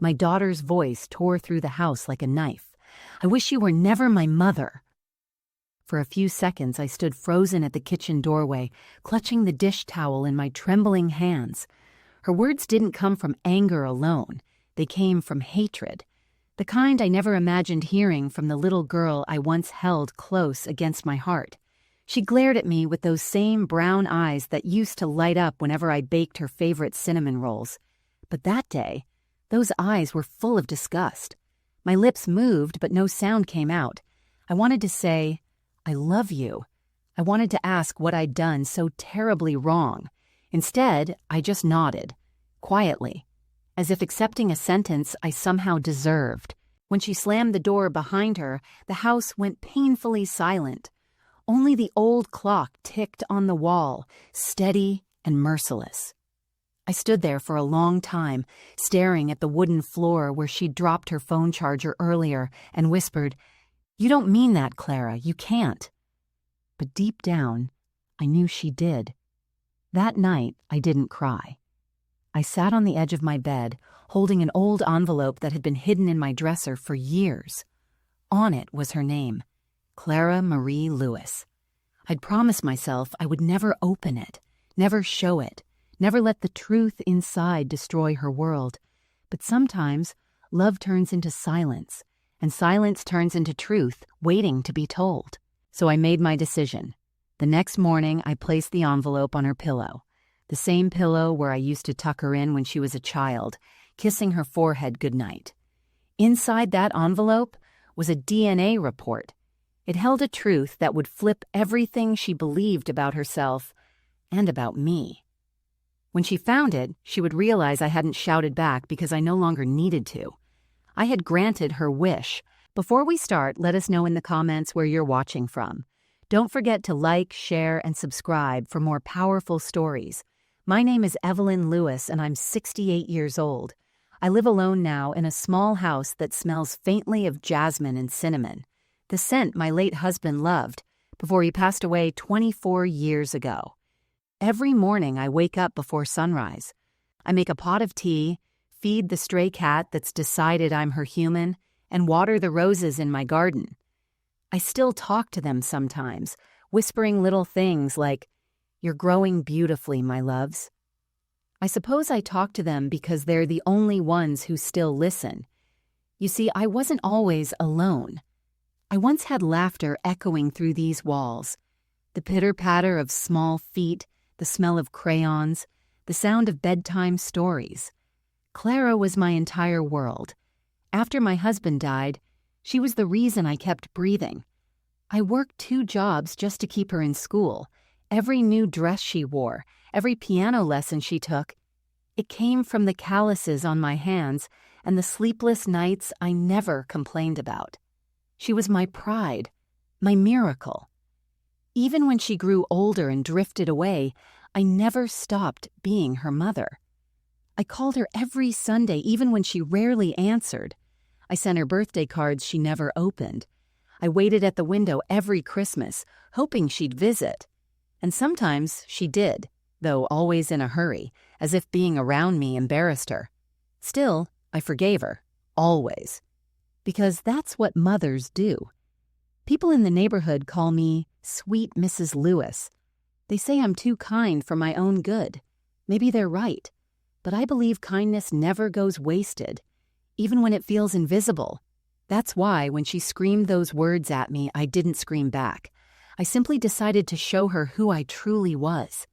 My daughter's voice tore through the house like a knife. "I wish you were never my mother." For a few seconds, I stood frozen at the kitchen doorway, clutching the dish towel in my trembling hands. Her words didn't come from anger alone. They came from hatred, the kind I never imagined hearing from the little girl I once held close against my heart. She glared at me with those same brown eyes that used to light up whenever I baked her favorite cinnamon rolls. But that day, those eyes were full of disgust. My lips moved, but no sound came out. I wanted to say, "I love you." I wanted to ask what I'd done so terribly wrong. Instead, I just nodded, quietly, as if accepting a sentence I somehow deserved. When she slammed the door behind her, the house went painfully silent. Only the old clock ticked on the wall, steady and merciless. I stood there for a long time, staring at the wooden floor where she'd dropped her phone charger earlier, and whispered, "You don't mean that, Clara. You can't." But deep down, I knew she did. That night, I didn't cry. I sat on the edge of my bed, holding an old envelope that had been hidden in my dresser for years. On it was her name, Clara Marie Lewis. I'd promised myself I would never open it, never show it, never let the truth inside destroy her world. But sometimes, love turns into silence, and silence turns into truth waiting to be told. So I made my decision. The next morning, I placed the envelope on her pillow, the same pillow where I used to tuck her in when she was a child, kissing her forehead goodnight. Inside that envelope was a DNA report. It held a truth that would flip everything she believed about herself and about me. When she found it, she would realize I hadn't shouted back because I no longer needed to. I had granted her wish. Before we start, let us know in the comments where you're watching from. Don't forget to like, share, and subscribe for more powerful stories. My name is Evelyn Lewis, and I'm 68 years old. I live alone now in a small house that smells faintly of jasmine and cinnamon, the scent my late husband loved before he passed away 24 years ago. Every morning I wake up before sunrise. I make a pot of tea, feed the stray cat that's decided I'm her human, and water the roses in my garden. I still talk to them sometimes, whispering little things like, "You're growing beautifully, my loves." I suppose I talk to them because they're the only ones who still listen. You see, I wasn't always alone. I once had laughter echoing through these walls, the pitter-patter of small feet, the smell of crayons, the sound of bedtime stories. Clara was my entire world. After my husband died, she was the reason I kept breathing. I worked 2 jobs just to keep her in school. Every new dress she wore, every piano lesson she took, it came from the calluses on my hands and the sleepless nights I never complained about. She was my pride, my miracle. Even when she grew older and drifted away, I never stopped being her mother. I called her every Sunday, even when she rarely answered. I sent her birthday cards she never opened. I waited at the window every Christmas, hoping she'd visit. And sometimes she did, though always in a hurry, as if being around me embarrassed her. Still, I forgave her, always. Because that's what mothers do. People in the neighborhood call me Sweet Mrs. Lewis. They say I'm too kind for my own good. Maybe they're right. But I believe kindness never goes wasted, even when it feels invisible. That's why when she screamed those words at me, I didn't scream back. I simply decided to show her who I truly was,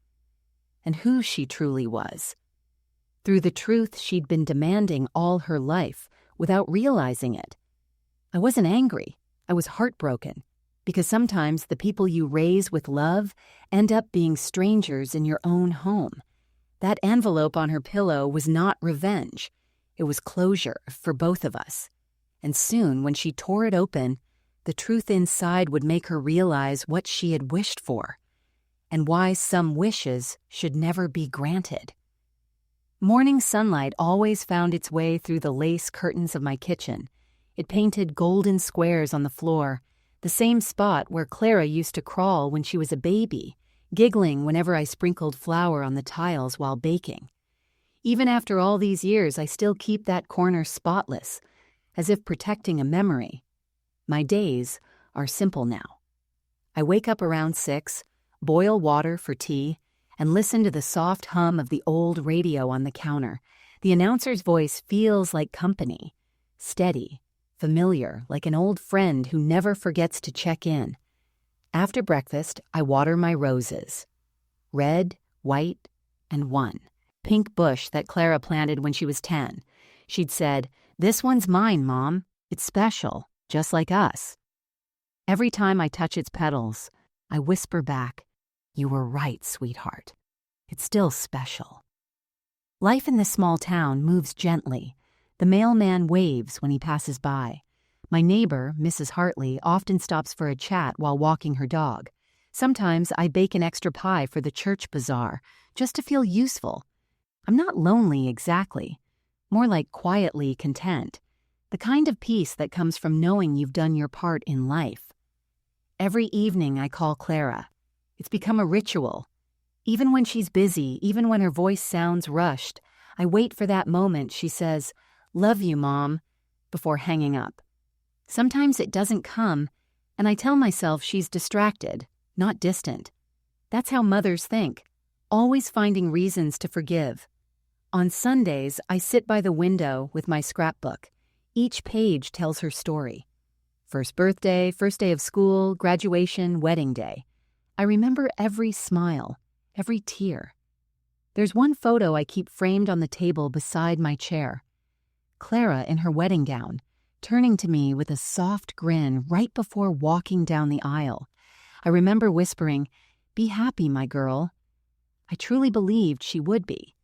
and who she truly was. Through the truth she'd been demanding all her life, without realizing it. I wasn't angry. I was heartbroken, because sometimes the people you raise with love end up being strangers in your own home. That envelope on her pillow was not revenge. It was closure for both of us. And soon, when she tore it open, the truth inside would make her realize what she had wished for, and why some wishes should never be granted. Morning sunlight always found its way through the lace curtains of my kitchen. It painted golden squares on the floor, the same spot where Clara used to crawl when she was a baby, giggling whenever I sprinkled flour on the tiles while baking. Even after all these years, I still keep that corner spotless, as if protecting a memory. My days are simple now. I wake up around 6, boil water for tea, and listen to the soft hum of the old radio on the counter. The announcer's voice feels like company, steady, familiar, like an old friend who never forgets to check in. After breakfast, I water my roses. Red, white, and one. Pink bush that Clara planted when she was 10. She'd said, "This one's mine, Mom. It's special, just like us." Every time I touch its petals, I whisper back, "You were right, sweetheart. It's still special." Life in this small town moves gently. The mailman waves when he passes by. My neighbor, Mrs. Hartley, often stops for a chat while walking her dog. Sometimes I bake an extra pie for the church bazaar, just to feel useful. I'm not lonely exactly, more like quietly content, the kind of peace that comes from knowing you've done your part in life. Every evening I call Clara. It's become a ritual. Even when she's busy, even when her voice sounds rushed, I wait for that moment she says, "Love you, Mom," before hanging up. Sometimes it doesn't come, and I tell myself she's distracted, not distant. That's how mothers think, always finding reasons to forgive. On Sundays, I sit by the window with my scrapbook. Each page tells her story. First birthday, first day of school, graduation, wedding day. I remember every smile, every tear. There's one photo I keep framed on the table beside my chair. Clara in her wedding gown, turning to me with a soft grin right before walking down the aisle. I remember whispering, "Be happy, my girl." I truly believed she would be.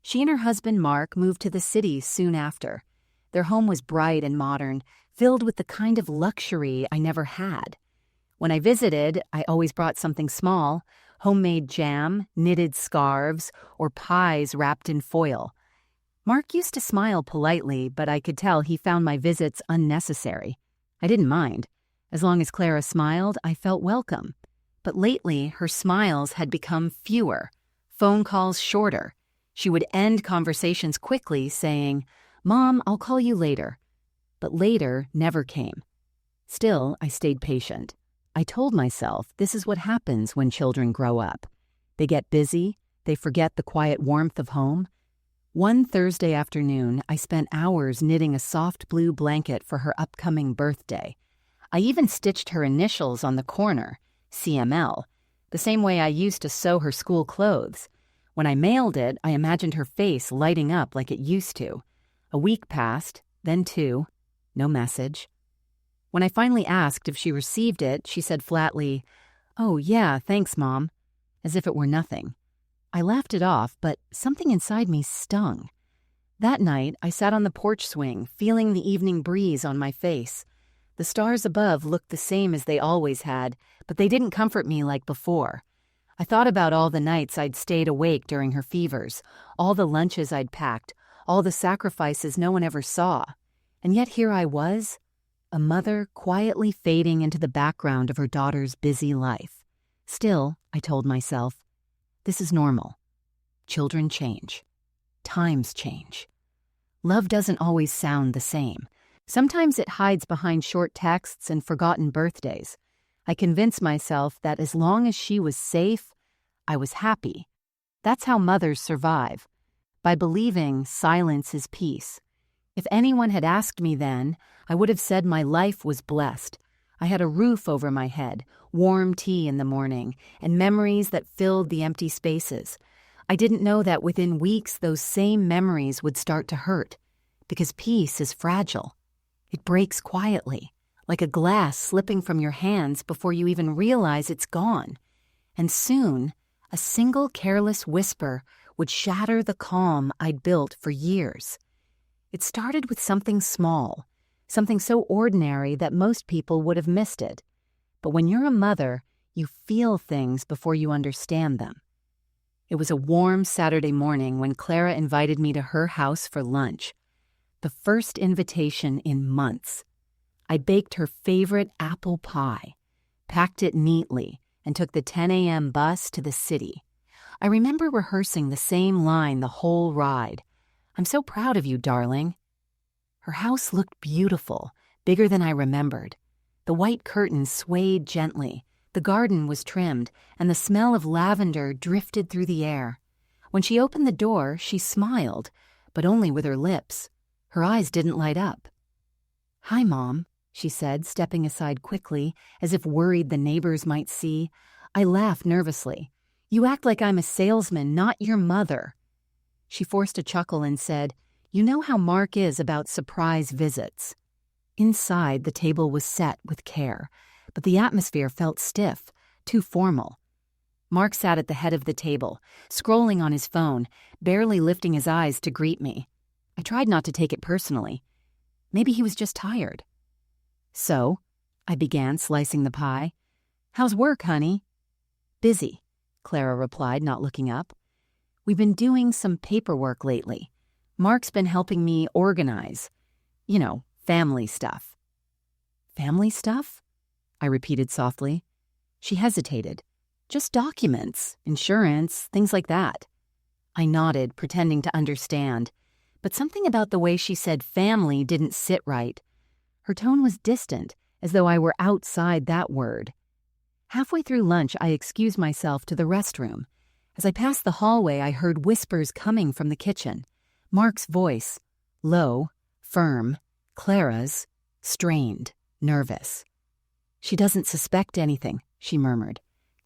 She and her husband, Mark, moved to the city soon after. Their home was bright and modern, filled with the kind of luxury I never had. When I visited, I always brought something small, homemade jam, knitted scarves, or pies wrapped in foil. Mark used to smile politely, but I could tell he found my visits unnecessary. I didn't mind. As long as Clara smiled, I felt welcome. But lately, her smiles had become fewer, phone calls shorter. She would end conversations quickly, saying, "Mom, I'll call you later." But later never came. Still, I stayed patient. I told myself this is what happens when children grow up. They get busy, they forget the quiet warmth of home. One Thursday afternoon, I spent hours knitting a soft blue blanket for her upcoming birthday. I even stitched her initials on the corner, CML, the same way I used to sew her school clothes. When I mailed it, I imagined her face lighting up like it used to. A week passed, then 2, no message. When I finally asked if she received it, she said flatly, "Oh, yeah, thanks, Mom," as if it were nothing. I laughed it off, but something inside me stung. That night, I sat on the porch swing, feeling the evening breeze on my face. The stars above looked the same as they always had, but they didn't comfort me like before. I thought about all the nights I'd stayed awake during her fevers, all the lunches I'd packed, all the sacrifices no one ever saw. And yet here I was, a mother quietly fading into the background of her daughter's busy life. Still, I told myself, this is normal. Children change. Times change. Love doesn't always sound the same. Sometimes it hides behind short texts and forgotten birthdays. I convinced myself that as long as she was safe, I was happy. That's how mothers survive, by believing silence is peace. If anyone had asked me then, I would have said my life was blessed. I had a roof over my head, warm tea in the morning, and memories that filled the empty spaces. I didn't know that within weeks those same memories would start to hurt, because peace is fragile. It breaks quietly, like a glass slipping from your hands before you even realize it's gone. And soon, a single careless whisper would shatter the calm I'd built for years. It started with something small, something so ordinary that most people would have missed it. But when you're a mother, you feel things before you understand them. It was a warm Saturday morning when Clara invited me to her house for lunch. The first invitation in months. I baked her favorite apple pie, packed it neatly, and took the 10 a.m. bus to the city. I remember rehearsing the same line the whole ride. I'm so proud of you, darling." Her house looked beautiful, bigger than I remembered. The white curtains swayed gently, the garden was trimmed, and the smell of lavender drifted through the air. When she opened the door, she smiled, but only with her lips. Her eyes didn't light up. "Hi, Mom," she said, stepping aside quickly, as if worried the neighbors might see. I laughed nervously. "You act like I'm a salesman, not your mother." She forced a chuckle and said, "You know how Mark is about surprise visits." Inside, the table was set with care, but the atmosphere felt stiff, too formal. Mark sat at the head of the table, scrolling on his phone, barely lifting his eyes to greet me. I tried not to take it personally. Maybe he was just tired. "So," I began, slicing the pie. "How's work, honey?" "Busy," Clara replied, not looking up. "We've been doing some paperwork lately. Mark's been helping me organize. You know, family stuff." "Family stuff?" I repeated softly. She hesitated. "Just documents, insurance, things like that." I nodded, pretending to understand. But something about the way she said family didn't sit right. Her tone was distant, as though I were outside that word. Halfway through lunch, I excused myself to the restroom. As I passed the hallway, I heard whispers coming from the kitchen. Mark's voice, low, firm, Clara's, strained, nervous. "She doesn't suspect anything," she murmured.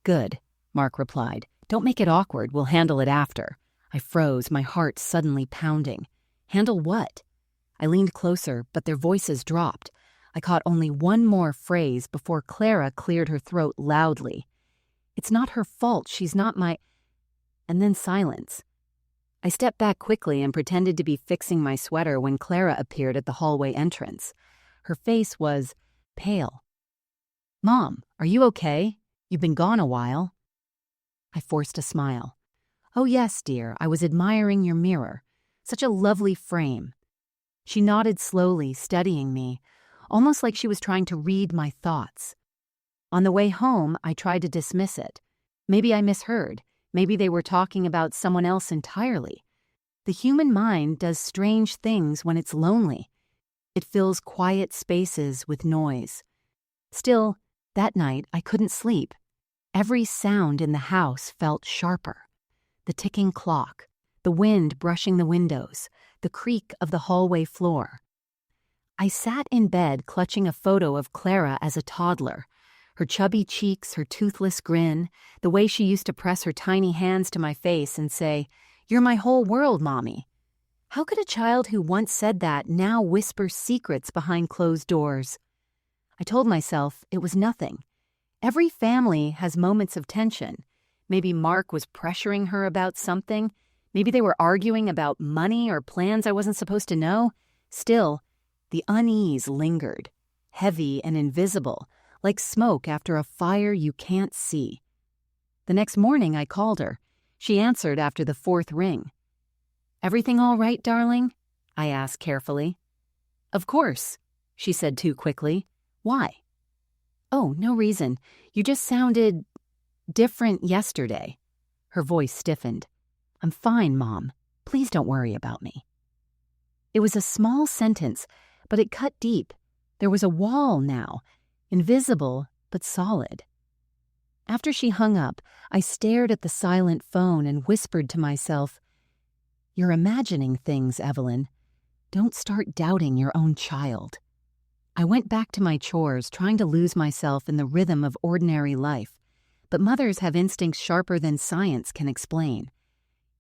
"Good," Mark replied. "Don't make it awkward. We'll handle it after." I froze, my heart suddenly pounding. Handle what? I leaned closer, but their voices dropped. I caught only one more phrase before Clara cleared her throat loudly. "It's not her fault. She's not my—" And then silence. I stepped back quickly and pretended to be fixing my sweater when Clara appeared at the hallway entrance. Her face was pale. "Mom, are you okay? You've been gone a while." I forced a smile. "Oh yes, dear, I was admiring your mirror. Such a lovely frame." She nodded slowly, studying me, almost like she was trying to read my thoughts. On the way home, I tried to dismiss it. Maybe I misheard. Maybe they were talking about someone else entirely. The human mind does strange things when it's lonely. It fills quiet spaces with noise. Still, that night I couldn't sleep. Every sound in the house felt sharper. The ticking clock, the wind brushing the windows, the creak of the hallway floor. I sat in bed clutching a photo of Clara as a toddler. Her chubby cheeks, her toothless grin, the way she used to press her tiny hands to my face and say, "You're my whole world, Mommy." How could a child who once said that now whisper secrets behind closed doors? I told myself it was nothing. Every family has moments of tension. Maybe Mark was pressuring her about something. Maybe they were arguing about money or plans I wasn't supposed to know. Still, the unease lingered, heavy and invisible, like smoke after a fire you can't see. The next morning I called her. She answered after the fourth ring. "Everything all right, darling?" I asked carefully. "Of course," she said too quickly. "Why?" "Oh, no reason. You just sounded different yesterday." Her voice stiffened. "I'm fine, Mom. Please don't worry about me." It was a small sentence, but it cut deep. There was a wall now, invisible but solid. After she hung up, I stared at the silent phone and whispered to myself, "You're imagining things, Evelyn. Don't start doubting your own child." I went back to my chores, trying to lose myself in the rhythm of ordinary life, but mothers have instincts sharper than science can explain.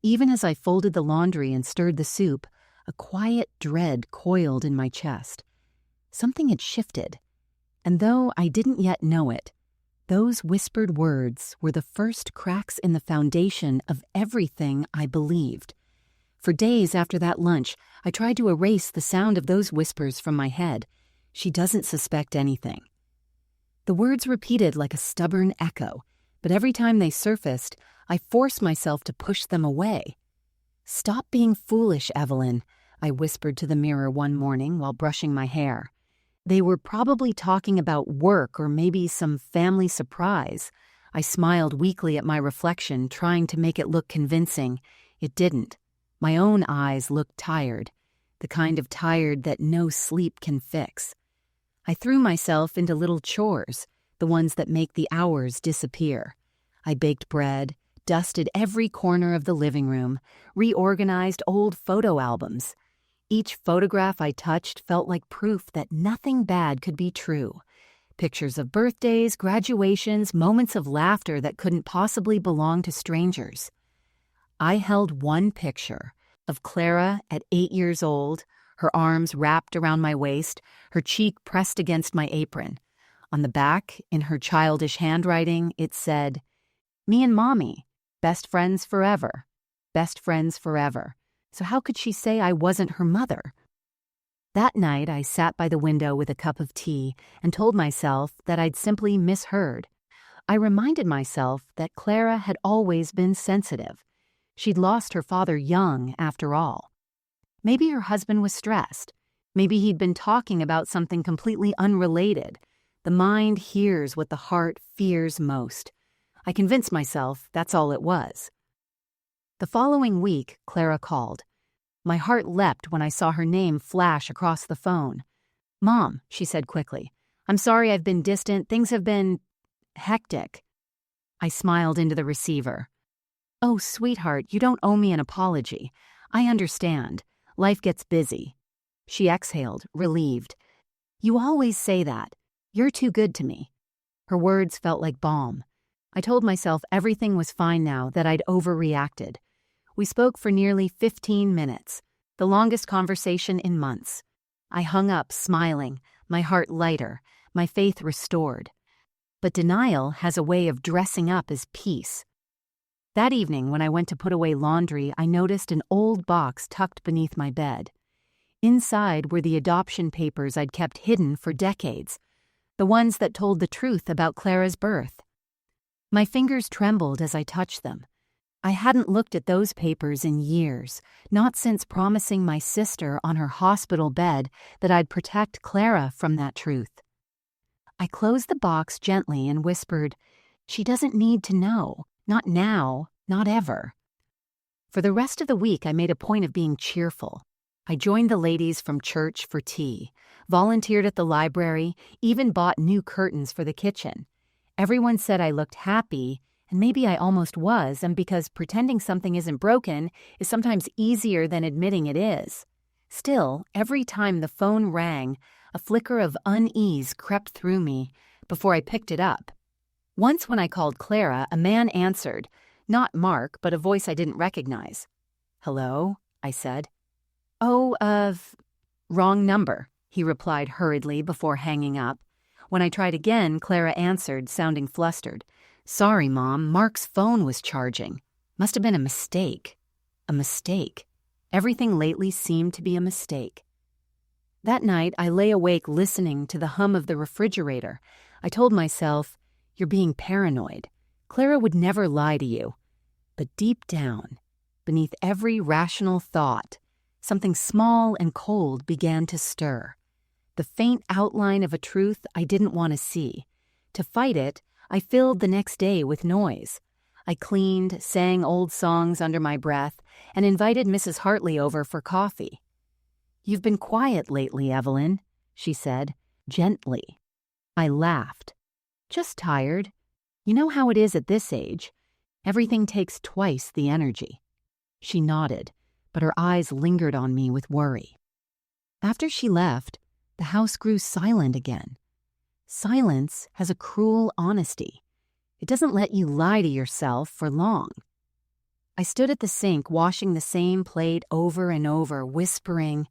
Even as I folded the laundry and stirred the soup, a quiet dread coiled in my chest. Something had shifted, and though I didn't yet know it, those whispered words were the first cracks in the foundation of everything I believed. For days after that lunch, I tried to erase the sound of those whispers from my head. She doesn't suspect anything. The words repeated like a stubborn echo, but every time they surfaced, I forced myself to push them away. "Stop being foolish, Evelyn," I whispered to the mirror one morning while brushing my hair. They were probably talking about work or maybe some family surprise. I smiled weakly at my reflection, trying to make it look convincing. It didn't. My own eyes looked tired, the kind of tired that no sleep can fix. I threw myself into little chores, the ones that make the hours disappear. I baked bread, dusted every corner of the living room, reorganized old photo albums. Each photograph I touched felt like proof that nothing bad could be true. Pictures of birthdays, graduations, moments of laughter that couldn't possibly belong to strangers. I held one picture of Clara at 8 years old, her arms wrapped around my waist, her cheek pressed against my apron. On the back, in her childish handwriting, it said, "Me and Mommy, best friends forever, best friends forever." So how could she say I wasn't her mother? That night, I sat by the window with a cup of tea and told myself that I'd simply misheard. I reminded myself that Clara had always been sensitive. She'd lost her father young, after all. Maybe her husband was stressed. Maybe he'd been talking about something completely unrelated. The mind hears what the heart fears most. I convinced myself that's all it was. The following week, Clara called. My heart leapt when I saw her name flash across the phone. "Mom," she said quickly, "I'm sorry I've been distant. Things have been hectic." I smiled into the receiver. "Oh, sweetheart, you don't owe me an apology. I understand. Life gets busy." She exhaled, relieved. "You always say that. You're too good to me." Her words felt like balm. I told myself everything was fine now, that I'd overreacted. We spoke for nearly 15 minutes, the longest conversation in months. I hung up, smiling, my heart lighter, my faith restored. But denial has a way of dressing up as peace. That evening, when I went to put away laundry, I noticed an old box tucked beneath my bed. Inside were the adoption papers I'd kept hidden for decades, the ones that told the truth about Clara's birth. My fingers trembled as I touched them. I hadn't looked at those papers in years, not since promising my sister on her hospital bed that I'd protect Clara from that truth. I closed the box gently and whispered, "She doesn't need to know. Not now, not ever." For the rest of the week, I made a point of being cheerful. I joined the ladies from church for tea, volunteered at the library, even bought new curtains for the kitchen. Everyone said I looked happy, and maybe I almost was, and because pretending something isn't broken is sometimes easier than admitting it is. Still, every time the phone rang, a flicker of unease crept through me before I picked it up. Once when I called Clara, a man answered, not Mark, but a voice I didn't recognize. "Hello?" I said. "Oh, wrong number," he replied hurriedly before hanging up. When I tried again, Clara answered, sounding flustered. "Sorry, Mom, Mark's phone was charging. Must have been a mistake." A mistake. Everything lately seemed to be a mistake. That night, I lay awake listening to the hum of the refrigerator. I told myself, "You're being paranoid. Clara would never lie to you." But deep down, beneath every rational thought, something small and cold began to stir. The faint outline of a truth I didn't want to see. To fight it, I filled the next day with noise. I cleaned, sang old songs under my breath, and invited Mrs. Hartley over for coffee. "You've been quiet lately, Evelyn," she said, gently. I laughed. "Just tired. You know how it is at this age. Everything takes twice the energy." She nodded, but her eyes lingered on me with worry. After she left, the house grew silent again. Silence has a cruel honesty. It doesn't let you lie to yourself for long. I stood at the sink washing the same plate over and over, whispering,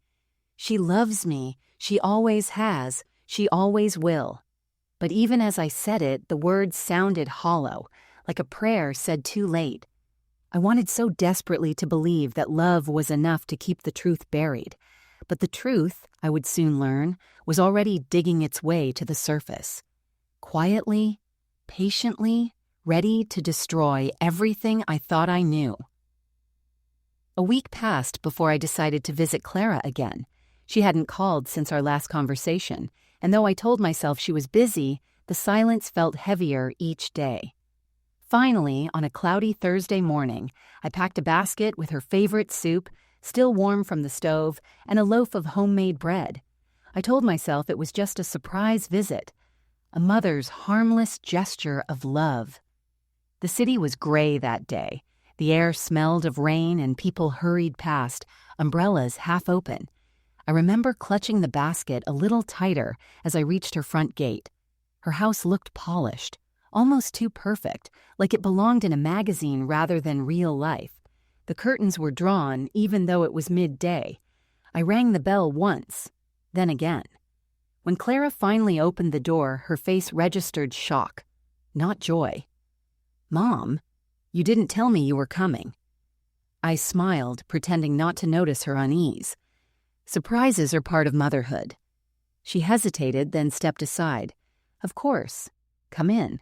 "She loves me. She always has. She always will." But even as I said it, the words sounded hollow, like a prayer said too late. I wanted so desperately to believe that love was enough to keep the truth buried. But the truth, I would soon learn, was already digging its way to the surface. Quietly, patiently, ready to destroy everything I thought I knew. A week passed before I decided to visit Clara again. She hadn't called since our last conversation, and though I told myself she was busy, the silence felt heavier each day. Finally, on a cloudy Thursday morning, I packed a basket with her favorite soup, still warm from the stove, and a loaf of homemade bread. I told myself it was just a surprise visit, a mother's harmless gesture of love. The city was gray that day. The air smelled of rain and people hurried past, umbrellas half open. I remember clutching the basket a little tighter as I reached her front gate. Her house looked polished, almost too perfect, like it belonged in a magazine rather than real life. The curtains were drawn, even though it was midday. I rang the bell once, then again. When Clara finally opened the door, her face registered shock, not joy. "Mom, you didn't tell me you were coming." I smiled, pretending not to notice her unease. Surprises are part of motherhood. She hesitated, then stepped aside. "Of course. Come in."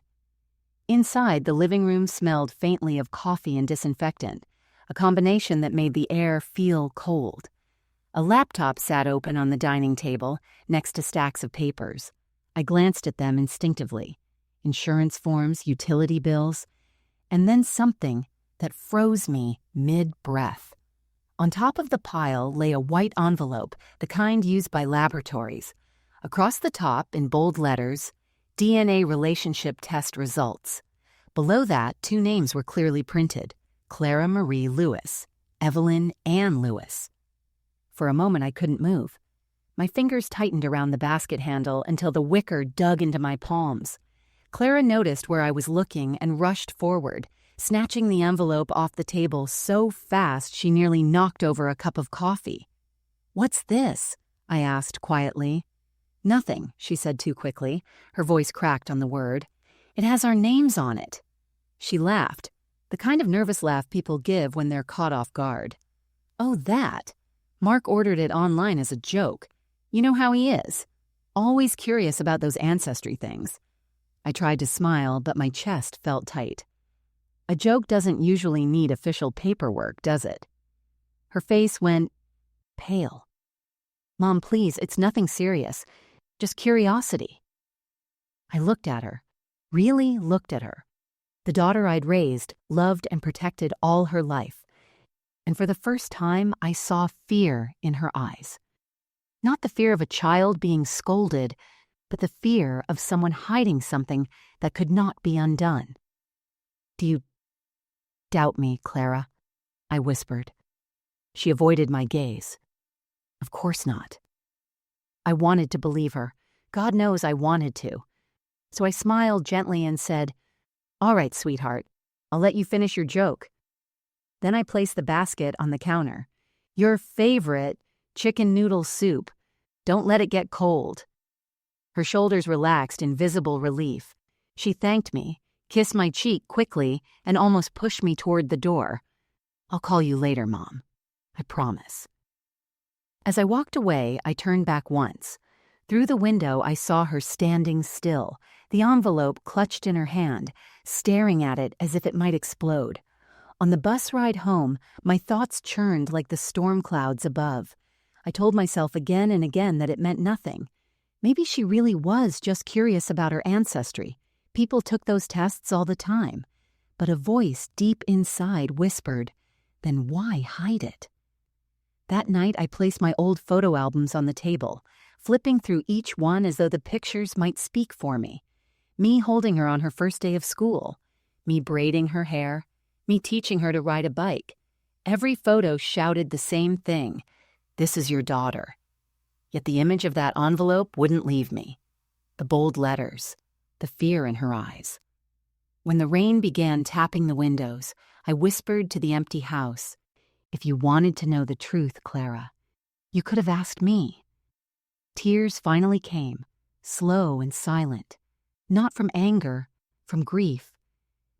Inside, the living room smelled faintly of coffee and disinfectant, a combination that made the air feel cold. A laptop sat open on the dining table, next to stacks of papers. I glanced at them instinctively. Insurance forms, utility bills, and then something that froze me mid-breath. On top of the pile lay a white envelope, the kind used by laboratories. Across the top, in bold letters, DNA relationship test results. Below that, 2 names were clearly printed: Clara Marie Lewis, Evelyn Ann Lewis. For a moment, I couldn't move. My fingers tightened around the basket handle until the wicker dug into my palms. Clara noticed where I was looking and rushed forward, snatching the envelope off the table so fast she nearly knocked over a cup of coffee. "What's this?" I asked quietly. "Nothing," she said too quickly. Her voice cracked on the word. "It has our names on it." She laughed, the kind of nervous laugh people give when they're caught off guard. "Oh, that. Mark ordered it online as a joke. You know how he is. Always curious about those ancestry things." I tried to smile, but my chest felt tight. A joke doesn't usually need official paperwork, does it? Her face went pale. "Mom, please, it's nothing serious. Just curiosity." I looked at her, really looked at her. The daughter I'd raised, loved, and protected all her life. And for the first time, I saw fear in her eyes. Not the fear of a child being scolded, but the fear of someone hiding something that could not be undone. "Do you doubt me, Clara?" I whispered. She avoided my gaze. "Of course not." I wanted to believe her. God knows I wanted to. So I smiled gently and said, "All right, sweetheart, I'll let you finish your joke." Then I placed the basket on the counter. "Your favorite chicken noodle soup. Don't let it get cold." Her shoulders relaxed in visible relief. She thanked me, kissed my cheek quickly, and almost pushed me toward the door. "I'll call you later, Mom. I promise." As I walked away, I turned back once. Through the window, I saw her standing still, the envelope clutched in her hand, staring at it as if it might explode. On the bus ride home, my thoughts churned like the storm clouds above. I told myself again and again that it meant nothing. Maybe she really was just curious about her ancestry. People took those tests all the time. But a voice deep inside whispered, "Then why hide it?" That night, I placed my old photo albums on the table, flipping through each one as though the pictures might speak for me. Me holding her on her first day of school, me braiding her hair, me teaching her to ride a bike. Every photo shouted the same thing: "This is your daughter." Yet the image of that envelope wouldn't leave me. The bold letters, the fear in her eyes. When the rain began tapping the windows, I whispered to the empty house, "If you wanted to know the truth, Clara, you could have asked me." Tears finally came, slow and silent, not from anger, from grief.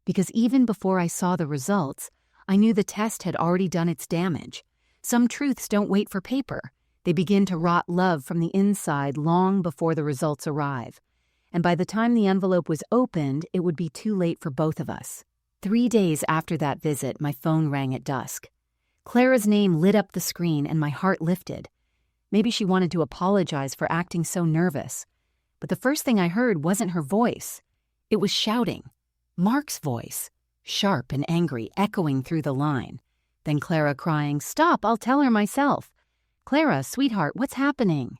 Because even before I saw the results, I knew the test had already done its damage. Some truths don't wait for paper. They begin to rot love from the inside long before the results arrive. And by the time the envelope was opened, it would be too late for both of us. 3 days after that visit, my phone rang at dusk. Clara's name lit up the screen and my heart lifted. Maybe she wanted to apologize for acting so nervous. But the first thing I heard wasn't her voice. It was shouting. Mark's voice, sharp and angry, echoing through the line. Then Clara crying, "Stop, I'll tell her myself." "Clara, sweetheart, what's happening?"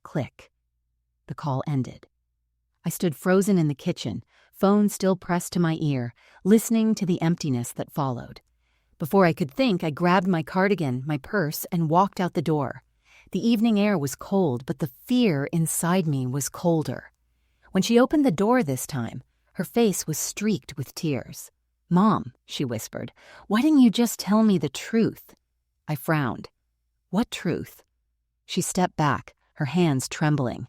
Click. The call ended. I stood frozen in the kitchen, phone still pressed to my ear, listening to the emptiness that followed. Before I could think, I grabbed my cardigan, my purse, and walked out the door. The evening air was cold, but the fear inside me was colder. When she opened the door this time, her face was streaked with tears. "Mom," she whispered, "why didn't you just tell me the truth?" I frowned. "What truth?" She stepped back, her hands trembling.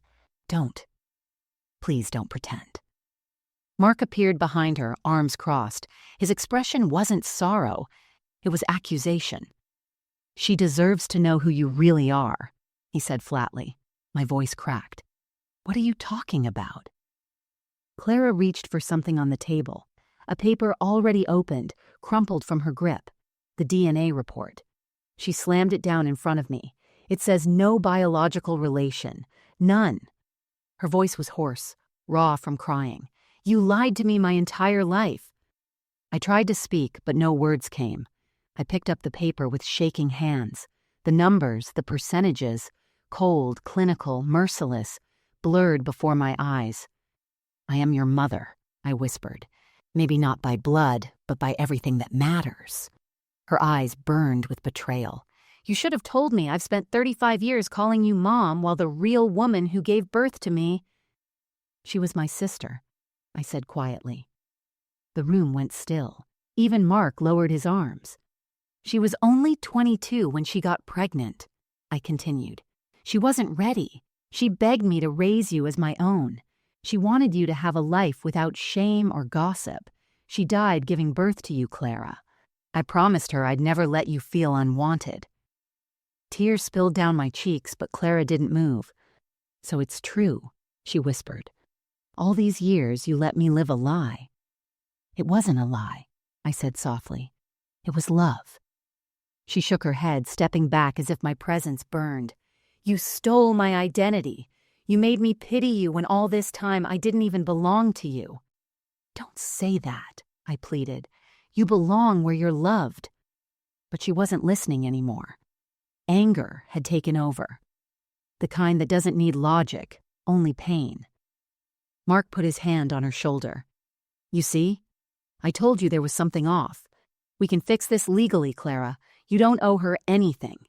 "Don't. Please don't pretend." Mark appeared behind her, arms crossed. His expression wasn't sorrow. It was accusation. "She deserves to know who you really are," he said flatly. My voice cracked. "What are you talking about?" Clara reached for something on the table, a paper already opened, crumpled from her grip, the DNA report. She slammed it down in front of me. "It says no biological relation. None." Her voice was hoarse, raw from crying. "You lied to me my entire life." I tried to speak, but no words came. I picked up the paper with shaking hands. The numbers, the percentages, cold, clinical, merciless, blurred before my eyes. "I am your mother," I whispered. "Maybe not by blood, but by everything that matters." Her eyes burned with betrayal. "You should have told me. I've spent 35 years calling you Mom while the real woman who gave birth to me—" "She was my sister," I said quietly. The room went still. Even Mark lowered his arms. "She was only 22 when she got pregnant," I continued. "She wasn't ready. She begged me to raise you as my own. She wanted you to have a life without shame or gossip. She died giving birth to you, Clara. I promised her I'd never let you feel unwanted." Tears spilled down my cheeks, but Clara didn't move. "So it's true," she whispered. "All these years you let me live a lie." "It wasn't a lie," I said softly. "It was love." She shook her head, stepping back as if my presence burned. "You stole my identity. You made me pity you when all this time I didn't even belong to you." "Don't say that," I pleaded. "You belong where you're loved." But she wasn't listening anymore. Anger had taken over. The kind that doesn't need logic, only pain. Mark put his hand on her shoulder. "You see? I told you there was something off. We can fix this legally, Clara. You don't owe her anything."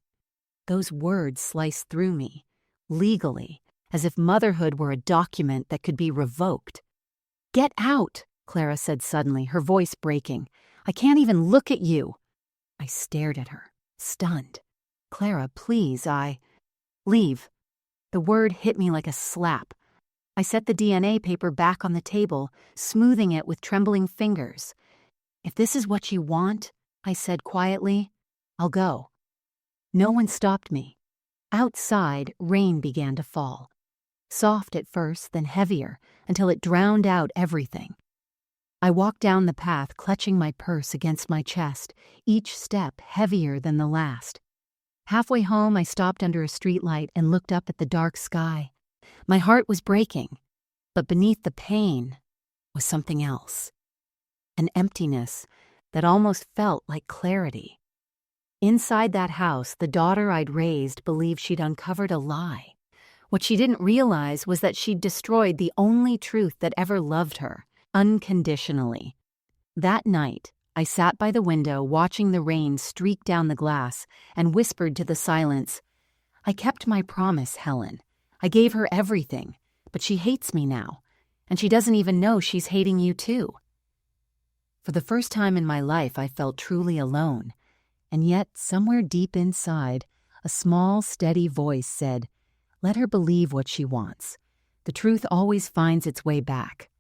Those words sliced through me. Legally, as if motherhood were a document that could be revoked. "Get out," Clara said suddenly, her voice breaking. "I can't even look at you." I stared at her, stunned. "Clara, please, Leave." The word hit me like a slap. I set the DNA paper back on the table, smoothing it with trembling fingers. "If this is what you want," I said quietly, "I'll go." No one stopped me. Outside, rain began to fall. Soft at first, then heavier, until it drowned out everything. I walked down the path, clutching my purse against my chest, each step heavier than the last. Halfway home, I stopped under a streetlight and looked up at the dark sky. My heart was breaking, but beneath the pain was something else. An emptiness that almost felt like clarity. Inside that house, the daughter I'd raised believed she'd uncovered a lie. What she didn't realize was that she'd destroyed the only truth that ever loved her, unconditionally. That night, I sat by the window watching the rain streak down the glass and whispered to the silence, "I kept my promise, Helen. I gave her everything, but she hates me now, and she doesn't even know she's hating you too." For the first time in my life, I felt truly alone, and yet somewhere deep inside, a small, steady voice said, "Let her believe what she wants. The truth always finds its way back."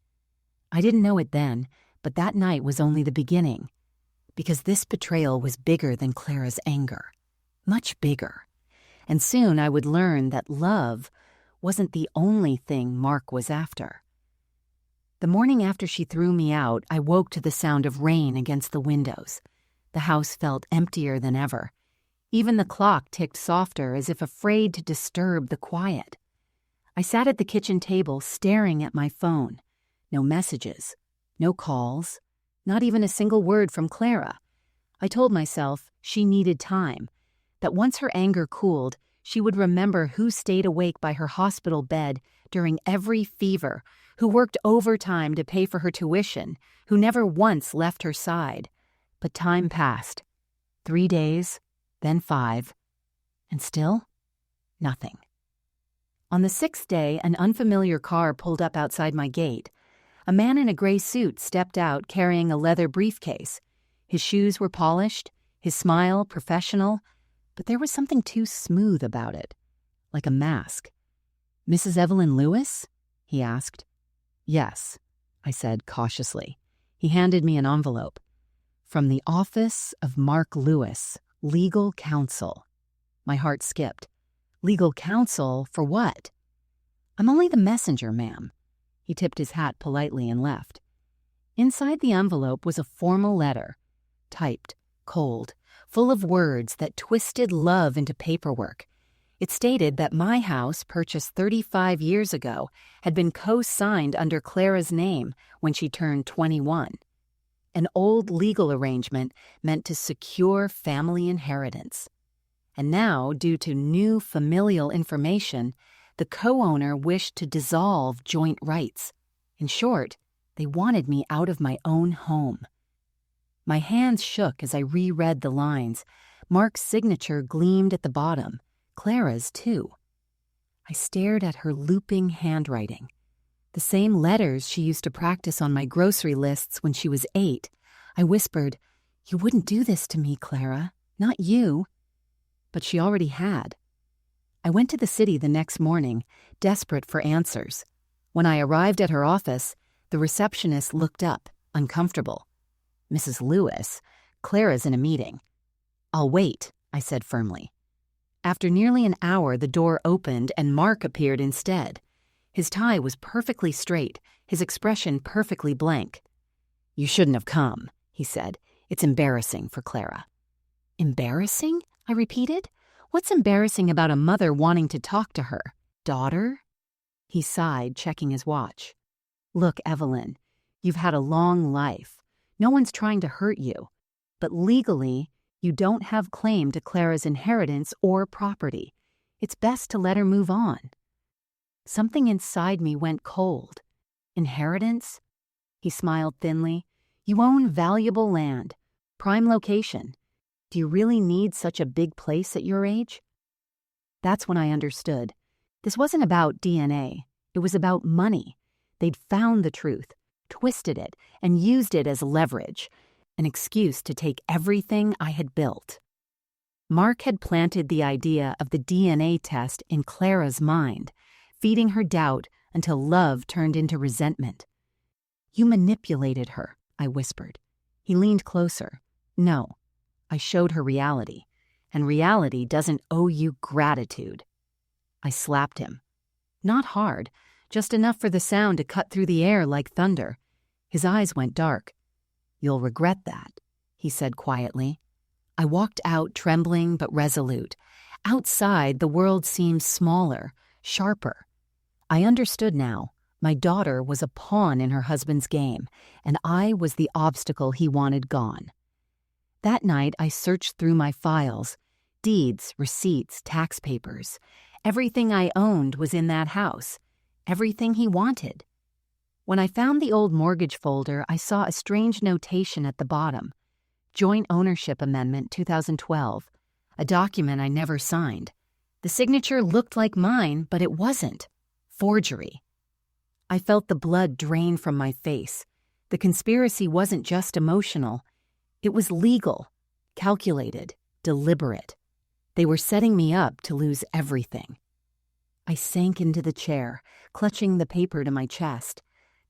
I didn't know it then, but that night was only the beginning, because this betrayal was bigger than Clara's anger, much bigger. And soon I would learn that love wasn't the only thing Mark was after. The morning after she threw me out, I woke to the sound of rain against the windows. The house felt emptier than ever. Even the clock ticked softer, as if afraid to disturb the quiet. I sat at the kitchen table staring at my phone. No messages, no calls, not even a single word from Clara. I told myself she needed time, that once her anger cooled, she would remember who stayed awake by her hospital bed during every fever, who worked overtime to pay for her tuition, who never once left her side. But time passed. 3 days, then 5, and still nothing. On the 6th day, an unfamiliar car pulled up outside my gate. A man in a gray suit stepped out carrying a leather briefcase. His shoes were polished, his smile professional, but there was something too smooth about it, like a mask. "Mrs. Evelyn Lewis?" he asked. "Yes," I said cautiously. He handed me an envelope. "From the office of Mark Lewis, legal counsel." My heart skipped. Legal counsel for what? "I'm only the messenger, ma'am." He tipped his hat politely and left. Inside the envelope was a formal letter, typed, cold, full of words that twisted love into paperwork. It stated that my house, purchased 35 years ago, had been co-signed under Clara's name when she turned 21. An old legal arrangement meant to secure family inheritance. And now, due to new familial information, the co-owner wished to dissolve joint rights. In short, they wanted me out of my own home. My hands shook as I reread the lines. Mark's signature gleamed at the bottom, Clara's too. I stared at her looping handwriting. The same letters she used to practice on my grocery lists when she was 8. I whispered, "You wouldn't do this to me, Clara. Not you." But she already had. I went to the city the next morning, desperate for answers. When I arrived at her office, the receptionist looked up, uncomfortable. "Mrs. Lewis, Clara's in a meeting." "I'll wait," I said firmly. After nearly an hour, the door opened and Mark appeared instead. His tie was perfectly straight, his expression perfectly blank. "You shouldn't have come," he said. "It's embarrassing for Clara." "Embarrassing?" I repeated. "What's embarrassing about a mother wanting to talk to her daughter?" He sighed, checking his watch. "Look, Evelyn, you've had a long life. No one's trying to hurt you. But legally, you don't have claim to Clara's inheritance or property. It's best to let her move on." Something inside me went cold. "Inheritance?" He smiled thinly. "You own valuable land, prime location. Do you really need such a big place at your age?" That's when I understood. This wasn't about DNA. It was about money. They'd found the truth, twisted it, and used it as leverage, an excuse to take everything I had built. Mark had planted the idea of the DNA test in Clara's mind, feeding her doubt until love turned into resentment. "You manipulated her," I whispered. He leaned closer. "No." I showed her reality, and reality doesn't owe you gratitude. I slapped him. Not hard, just enough for the sound to cut through the air like thunder. His eyes went dark. "You'll regret that," he said quietly. I walked out trembling but resolute. Outside, the world seemed smaller, sharper. I understood now. My daughter was a pawn in her husband's game, and I was the obstacle he wanted gone. That night, I searched through my files. Deeds, receipts, tax papers. Everything I owned was in that house. Everything he wanted. When I found the old mortgage folder, I saw a strange notation at the bottom. Joint Ownership Amendment 2012. A document I never signed. The signature looked like mine, but it wasn't. Forgery. I felt the blood drain from my face. The conspiracy wasn't just emotional. It was legal, calculated, deliberate. They were setting me up to lose everything. I sank into the chair, clutching the paper to my chest.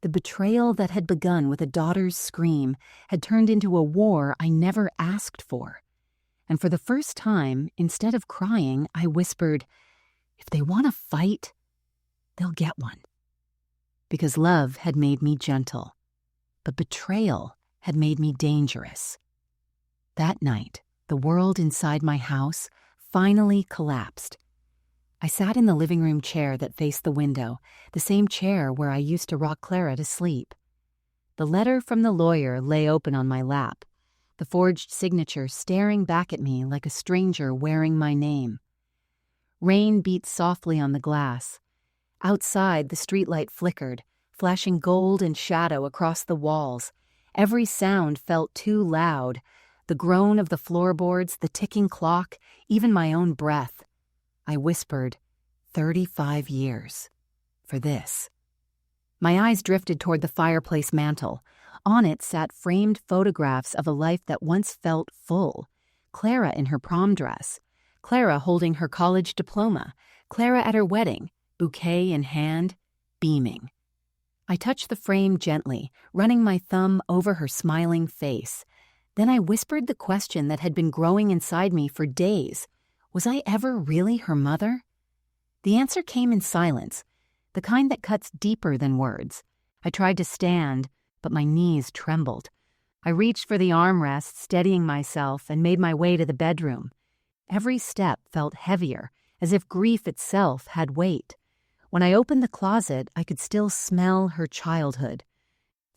The betrayal that had begun with a daughter's scream had turned into a war I never asked for. And for the first time, instead of crying, I whispered, "If they want to fight, they'll get one." Because love had made me gentle, but betrayal had made me dangerous. That night, the world inside my house finally collapsed. I sat in the living room chair that faced the window, the same chair where I used to rock Clara to sleep. The letter from the lawyer lay open on my lap. the forged signature staring back at me like a stranger wearing my name. Rain beat softly on the glass. Outside, the streetlight flickered, flashing gold and shadow across the walls. Every sound felt too loud. The groan of the floorboards, the ticking clock, even my own breath. I whispered, 35 years. For this. My eyes drifted toward the fireplace mantel. On it sat framed photographs of a life that once felt full. Clara in her prom dress. Clara holding her college diploma. Clara at her wedding, bouquet in hand, beaming. I touched the frame gently, running my thumb over her smiling face. Then I whispered the question that had been growing inside me for days. Was I ever really her mother? The answer came in silence, the kind that cuts deeper than words. I tried to stand, but my knees trembled. I reached for the armrest, steadying myself, and made my way to the bedroom. Every step felt heavier, as if grief itself had weight. When I opened the closet, I could still smell her childhood.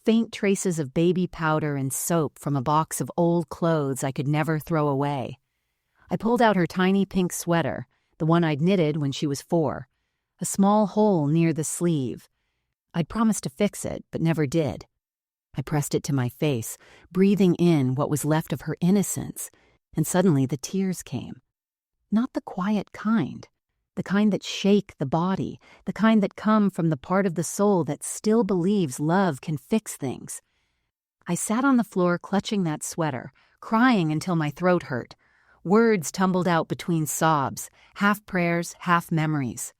Faint traces of baby powder and soap from a box of old clothes I could never throw away. I pulled out her tiny pink sweater, the one I'd knitted when she was 4, a small hole near the sleeve. I'd promised to fix it, but never did. I pressed it to my face, breathing in what was left of her innocence, and suddenly the tears came. Not the quiet kind. The kind that shake the body, the kind that come from the part of the soul that still believes love can fix things. I sat on the floor clutching that sweater, crying until my throat hurt. Words tumbled out between sobs, half prayers, half memories.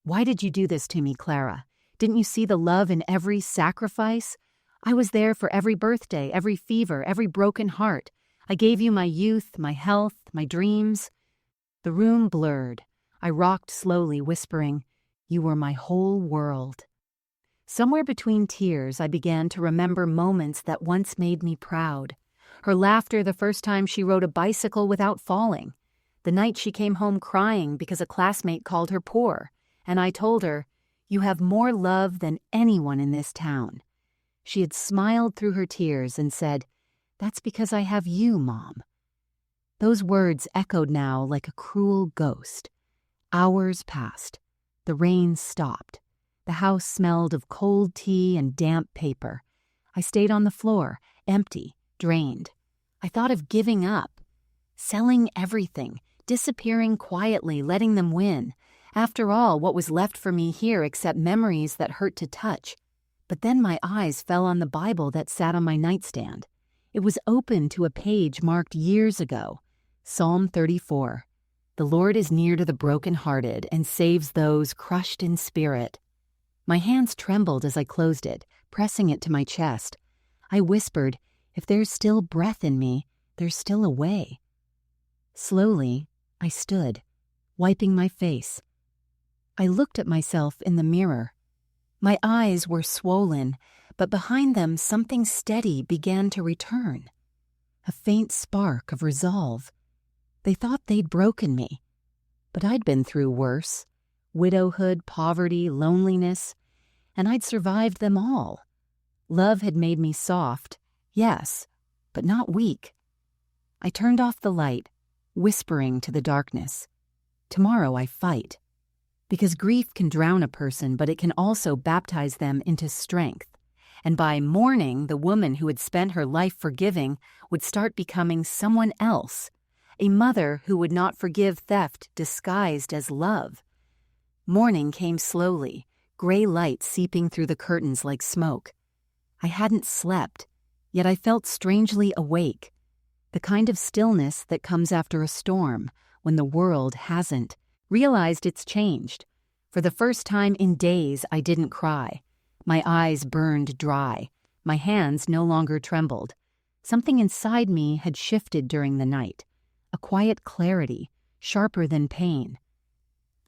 Why did you do this to me, Clara? Didn't you see the love in every sacrifice? I was there for every birthday, every fever, every broken heart. I gave you my youth, my health, my dreams. The room blurred. I rocked slowly, whispering, "You were my whole world." Somewhere between tears, I began to remember moments that once made me proud. Her laughter the first time she rode a bicycle without falling. The night she came home crying because a classmate called her poor, and I told her, "You have more love than anyone in this town." She had smiled through her tears and said, "That's because I have you, Mom." Those words echoed now like a cruel ghost. Hours passed. The rain stopped. The house smelled of cold tea and damp paper. I stayed on the floor, empty, drained. I thought of giving up, selling everything, disappearing quietly, letting them win. After all, what was left for me here except memories that hurt to touch? But then my eyes fell on the Bible that sat on my nightstand. It was open to a page marked years ago. Psalm 34. The Lord is near to the brokenhearted and saves those crushed in spirit. My hands trembled as I closed it, pressing it to my chest. I whispered, if there's still breath in me, there's still a way. Slowly, I stood, wiping my face. I looked at myself in the mirror. My eyes were swollen, but behind them something steady began to return. A faint spark of resolve. They thought they'd broken me, but I'd been through worse. Widowhood, poverty, loneliness, and I'd survived them all. Love had made me soft, yes, but not weak. I turned off the light, whispering to the darkness. Tomorrow I fight. Because grief can drown a person, but it can also baptize them into strength. And by morning, the woman who had spent her life forgiving would start becoming someone else. A mother who would not forgive theft disguised as love. Morning came slowly, gray light seeping through the curtains like smoke. I hadn't slept, yet I felt strangely awake. The kind of stillness that comes after a storm, when the world hasn't. Realized it's changed. For the first time in days, I didn't cry. My eyes burned dry. My hands no longer trembled. Something inside me had shifted during the night. A quiet clarity, sharper than pain.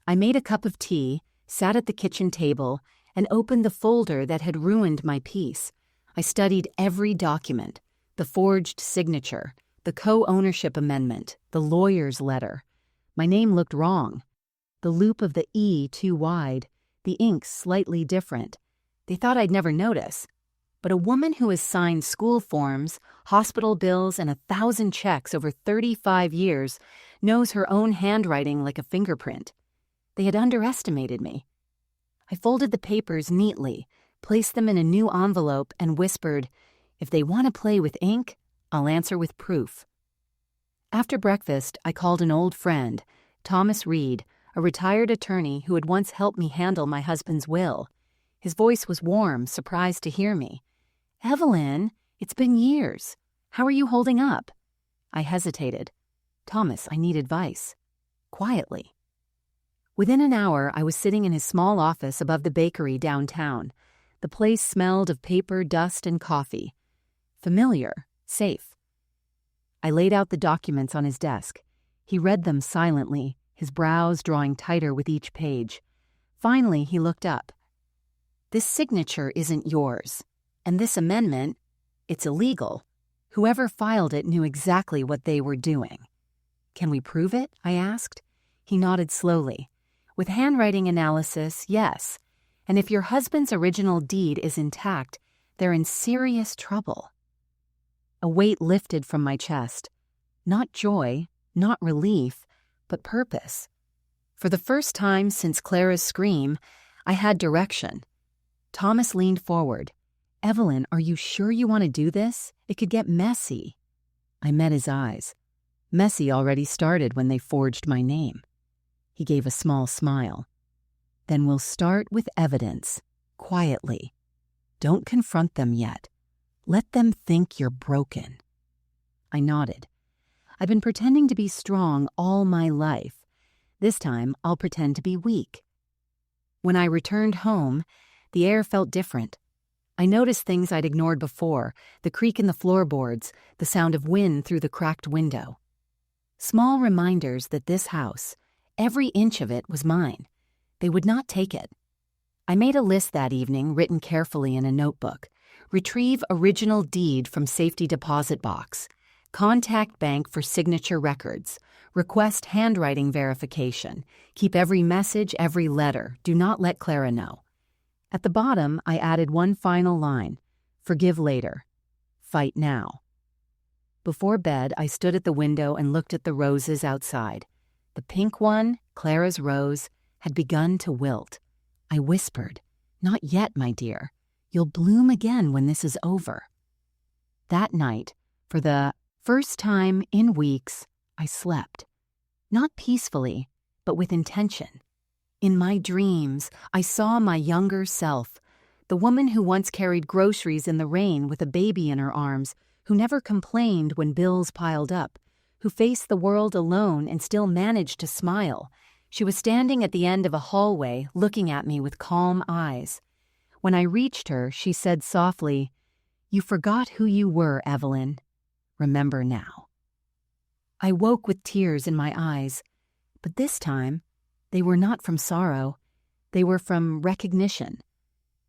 I made a cup of tea, sat at the kitchen table, and opened the folder that had ruined my peace. I studied every document, the forged signature, the co-ownership amendment, the lawyer's letter. My name looked wrong. The loop of the E too wide, the ink slightly different. They thought I'd never notice, But a woman who has signed school forms, hospital bills, and 1,000 checks over 35 years knows her own handwriting like a fingerprint. They had underestimated me. I folded the papers neatly, placed them in a new envelope, and whispered, "If they want to play with ink, I'll answer with proof." After breakfast, I called an old friend, Thomas Reed, a retired attorney who had once helped me handle my husband's will. His voice was warm, surprised to hear me. "Evelyn, it's been years. How are you holding up?" I hesitated. "Thomas, I need advice." Quietly. Within an hour, I was sitting in his small office above the bakery downtown. The place smelled of paper, dust, and coffee. Familiar, safe. I laid out the documents on his desk. He read them silently, his brows drawing tighter with each page. Finally, he looked up. "This signature isn't yours. And this amendment, it's illegal. Whoever filed it knew exactly what they were doing." "Can we prove it?" I asked. He nodded slowly. "With handwriting analysis, yes. And if your husband's original deed is intact, they're in serious trouble." A weight lifted from my chest. Not joy, not relief, but purpose. For the first time since Clara's scream, I had direction. Thomas leaned forward. "Evelyn, are you sure you want to do this? It could get messy." I met his eyes. Messy already started when they forged my name. He gave a small smile. "Then we'll start with evidence, quietly. Don't confront them yet. Let them think you're broken." I nodded. I've been pretending to be strong all my life. This time, I'll pretend to be weak. When I returned home, the air felt different. I noticed things I'd ignored before, the creak in the floorboards, the sound of wind through the cracked window. Small reminders that this house, every inch of it, was mine. They would not take it. I made a list that evening, written carefully in a notebook. Retrieve original deed from safety deposit box. Contact bank for signature records. Request handwriting verification. Keep every message, every letter. Do not let Clara know. At the bottom, I added one final line. Forgive later. Fight now. Before bed, I stood at the window and looked at the roses outside. The pink one, Clara's rose, had begun to wilt. I whispered, "Not yet, my dear. You'll bloom again when this is over." That night, for the first time in weeks, I slept. Not peacefully, but with intention. In my dreams, I saw my younger self, the woman who once carried groceries in the rain with a baby in her arms, who never complained when bills piled up, who faced the world alone and still managed to smile. She was standing at the end of a hallway, looking at me with calm eyes. When I reached her, she said softly, "You forgot who you were, Evelyn. Remember now." I woke with tears in my eyes, but this time, they were not from sorrow. They were from recognition.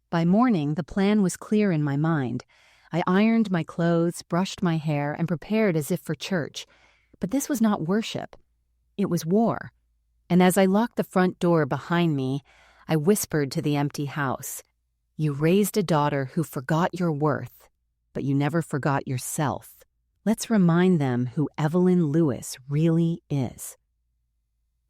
By morning, the plan was clear in my mind. I ironed my clothes, brushed my hair, and prepared as if for church. But this was not worship. It was war. And as I locked the front door behind me, I whispered to the empty house, "You raised a daughter who forgot your worth, but you never forgot yourself. Let's remind them who Evelyn Lewis really is."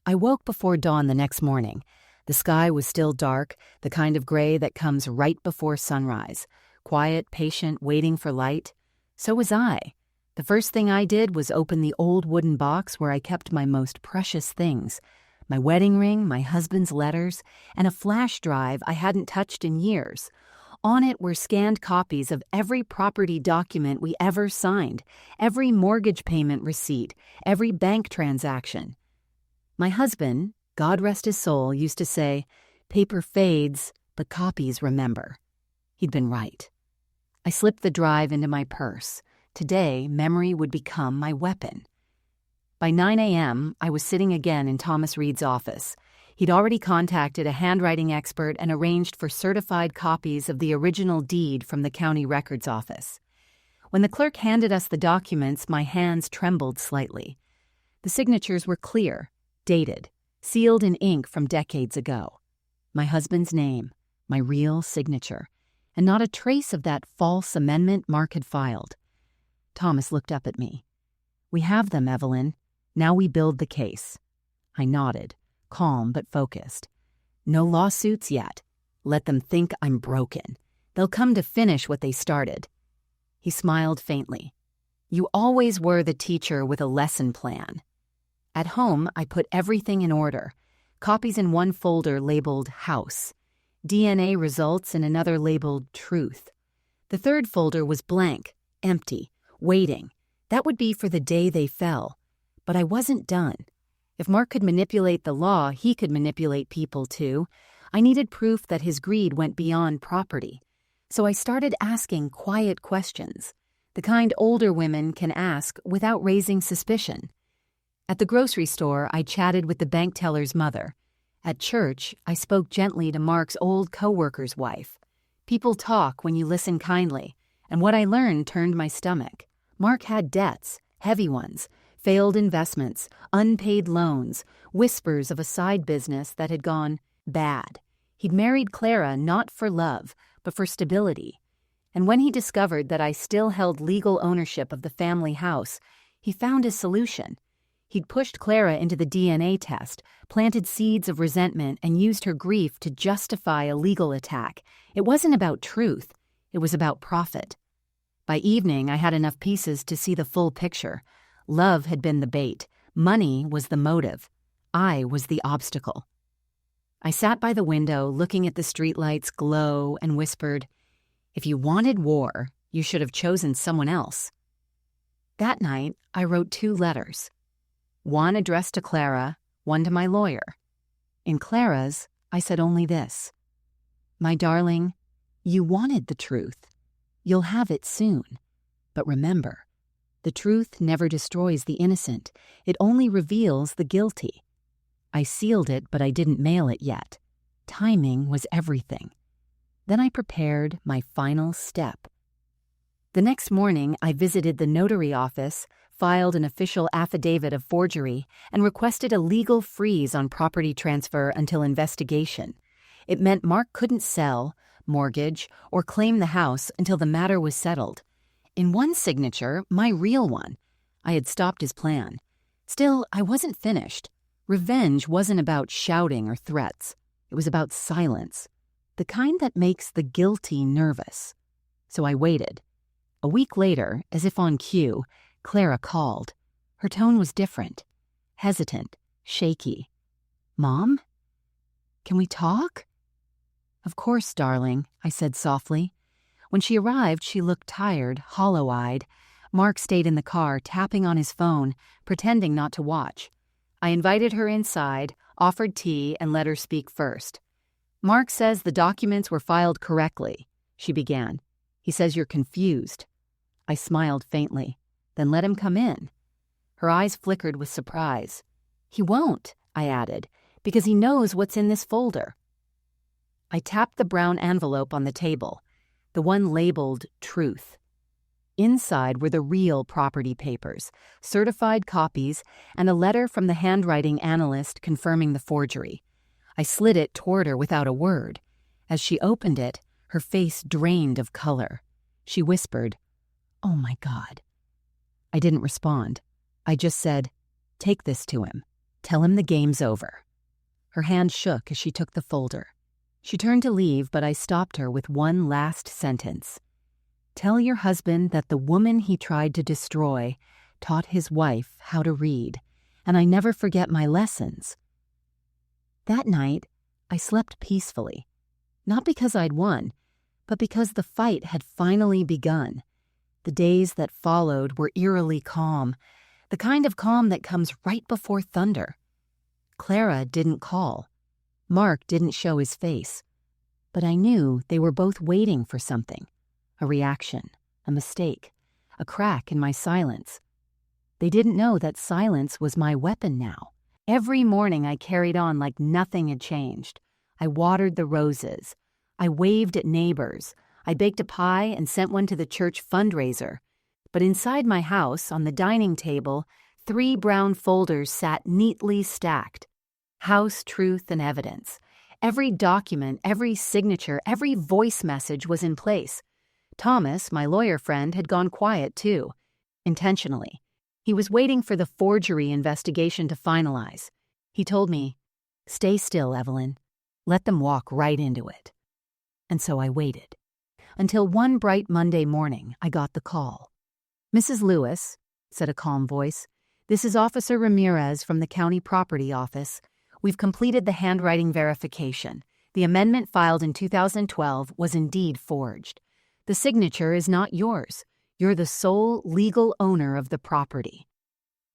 I woke before dawn the next morning. The sky was still dark, the kind of gray that comes right before sunrise. Quiet, patient, waiting for light. So was I. The first thing I did was open the old wooden box where I kept my most precious things. My wedding ring, my husband's letters, and a flash drive I hadn't touched in years. On it were scanned copies of every property document we ever signed, every mortgage payment receipt, every bank transaction. My husband, God rest his soul, used to say, "Paper fades, but copies remember." He'd been right. I slipped the drive into my purse. Today, memory would become my weapon. By 9 a.m., I was sitting again in Thomas Reed's office. He'd already contacted a handwriting expert and arranged for certified copies of the original deed from the county records office. When the clerk handed us the documents, my hands trembled slightly. The signatures were clear, dated, sealed in ink from decades ago. My husband's name, my real signature. and not a trace of that false amendment Mark had filed. Thomas looked up at me. "We have them, Evelyn. Now we build the case." I nodded, calm but focused. "No lawsuits yet. Let them think I'm broken. They'll come to finish what they started." He smiled faintly. "You always were the teacher with a lesson plan." At home, I put everything in order. Copies in one folder labeled House. DNA results in another labeled Truth. The third folder was blank, empty, waiting. That would be for the day they fell. But I wasn't done. If Mark could manipulate the law, he could manipulate people too. I needed proof that his greed went beyond property. So I started asking quiet questions, the kind older women can ask without raising suspicion. At the grocery store, I chatted with the bank teller's mother. At church, I spoke gently to Mark's old co-worker's wife. People talk when you listen kindly, and what I learned turned my stomach. Mark had debts, heavy ones, failed investments, unpaid loans, whispers of a side business that had gone bad. He'd married Clara not for love, but for stability. And when he discovered that I still held legal ownership of the family house, he found a solution. He'd pushed Clara into the DNA test, planted seeds of resentment, and used her grief to justify a legal attack. It wasn't about truth. It was about profit. By evening, I had enough pieces to see the full picture. Love had been the bait. Money was the motive. I was the obstacle. I sat by the window, looking at the streetlights glow, and whispered, "If you wanted war, you should have chosen someone else." That night, I wrote 2 letters. One addressed to Clara, one to my lawyer. In Clara's, I said only this: "My darling, you wanted the truth. You'll have it soon. But remember, the truth never destroys the innocent. It only reveals the guilty." I sealed it, but I didn't mail it yet. Timing was everything. Then I prepared my final step. The next morning, I visited the notary office, filed an official affidavit of forgery, and requested a legal freeze on property transfer until investigation. It meant Mark couldn't sell, mortgage, or claim the house until the matter was settled. In one signature, my real one, I had stopped his plan. Still, I wasn't finished. Revenge wasn't about shouting or threats. It was about silence, the kind that makes the guilty nervous. So I waited. A week later, as if on cue, Clara called. Her tone was different, hesitant, shaky. "Mom? Can we talk?" "Of course, darling," I said softly. When she arrived, she looked tired, hollow-eyed. Mark stayed in the car, tapping on his phone, pretending not to watch. I invited her inside, offered tea, and let her speak first. "Mark says the documents were filed correctly," she began. "He says you're confused." I smiled faintly. "Then let him come in." Her eyes flickered with surprise. "He won't," I added, "because he knows what's in this folder." I tapped the brown envelope on the table, the one labeled Truth. Inside were the real property papers, certified copies, and a letter from the handwriting analyst confirming the forgery. I slid it toward her without a word. As she opened it, her face drained of color. She whispered, "Oh my God." I didn't respond. I just said, "Take this to him. Tell him the game's over." Her hand shook as she took the folder. She turned to leave, but I stopped her with one last sentence. "Tell your husband that the woman he tried to destroy taught his wife how to read, and I never forget my lessons." That night, I slept peacefully, not because I'd won, but because the fight had finally begun. The days that followed were eerily calm, the kind of calm that comes right before thunder. Clara didn't call. Mark didn't show his face. But I knew they were both waiting for something. A reaction, a mistake, a crack in my silence. They didn't know that silence was my weapon now. Every morning I carried on like nothing had changed. I watered the roses. I waved at neighbors. I baked a pie and sent one to the church fundraiser. But inside my house, on the dining table, 3 brown folders sat neatly stacked. House, Truth, and Evidence. Every document, every signature, every voice message was in place. Thomas, my lawyer friend, had gone quiet too, intentionally. He was waiting for the forgery investigation to finalize. He told me, "Stay still, Evelyn. Let them walk right into it." And so I waited. Until one bright Monday morning, I got the call. "Mrs. Lewis," said a calm voice, "this is Officer Ramirez from the County Property Office. We've completed the handwriting verification. The amendment filed in 2012 was indeed forged. The signature is not yours. You're the sole legal owner of the property."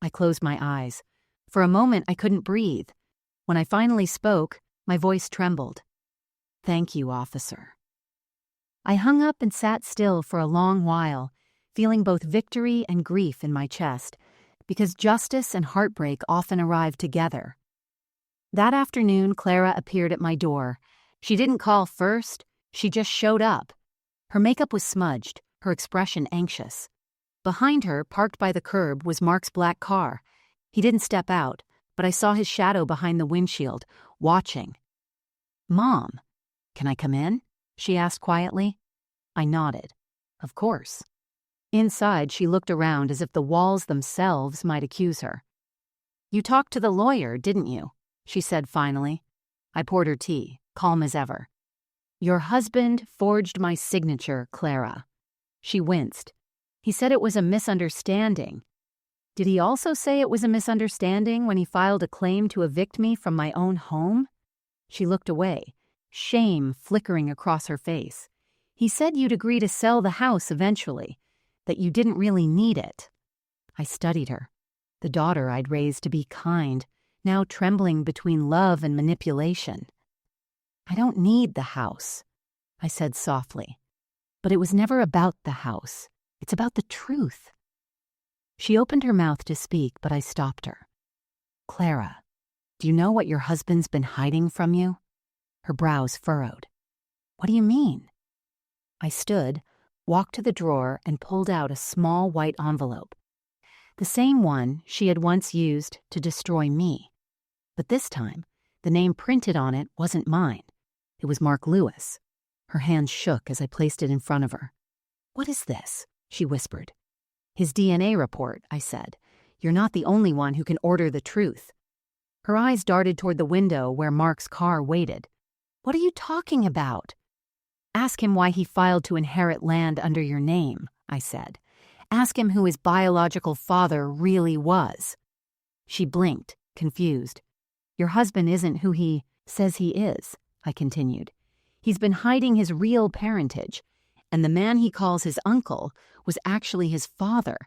I closed my eyes. For a moment, I couldn't breathe. When I finally spoke, my voice trembled. "Thank you, officer." I hung up and sat still for a long while, feeling both victory and grief in my chest, because justice and heartbreak often arrive together. That afternoon, Clara appeared at my door. She didn't call first, she just showed up. Her makeup was smudged, her expression anxious. Behind her, parked by the curb, was Mark's black car. He didn't step out, but I saw his shadow behind the windshield, watching. "Mom, can I come in?" she asked quietly. I nodded. Of course. Inside, she looked around as if the walls themselves might accuse her. "You talked to the lawyer, didn't you?" she said finally. I poured her tea, calm as ever. "Your husband forged my signature, Clara." She winced. "He said it was a misunderstanding." "Did he also say it was a misunderstanding when he filed a claim to evict me from my own home?" She looked away, shame flickering across her face. "He said you'd agree to sell the house eventually, that you didn't really need it." I studied her, the daughter I'd raised to be kind, now trembling between love and manipulation. "I don't need the house," I said softly. "But it was never about the house. It's about the truth." She opened her mouth to speak, but I stopped her. "Clara, do you know what your husband's been hiding from you?" Her brows furrowed. "What do you mean?" I stood, walked to the drawer, and pulled out a small white envelope. The same one she had once used to destroy me. But this time, the name printed on it wasn't mine. It was Mark Lewis. Her hands shook as I placed it in front of her. "What is this?" she whispered. "His DNA report," I said. "You're not the only one who can order the truth." Her eyes darted toward the window where Mark's car waited. "What are you talking about?" "Ask him why he filed to inherit land under your name," I said. "Ask him who his biological father really was." She blinked, confused. "Your husband isn't who he says he is," I continued. "He's been hiding his real parentage, and the man he calls his uncle was actually his father,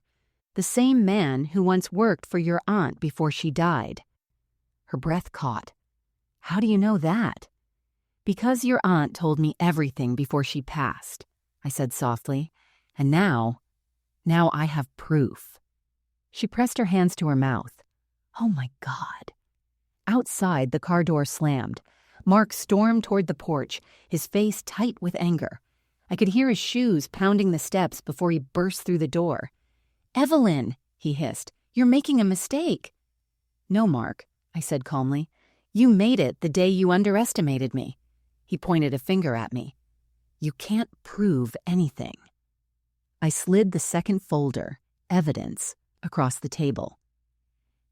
the same man who once worked for your aunt before she died." Her breath caught. "How do you know that?" "Because your aunt told me everything before she passed," I said softly. "And now I have proof." She pressed her hands to her mouth. Oh my God. Outside, the car door slammed. Mark stormed toward the porch, his face tight with anger. I could hear his shoes pounding the steps before he burst through the door. "Evelyn," he hissed, "you're making a mistake." "No, Mark," I said calmly. "You made it the day you underestimated me." He pointed a finger at me. "You can't prove anything." I slid the second folder, evidence, across the table.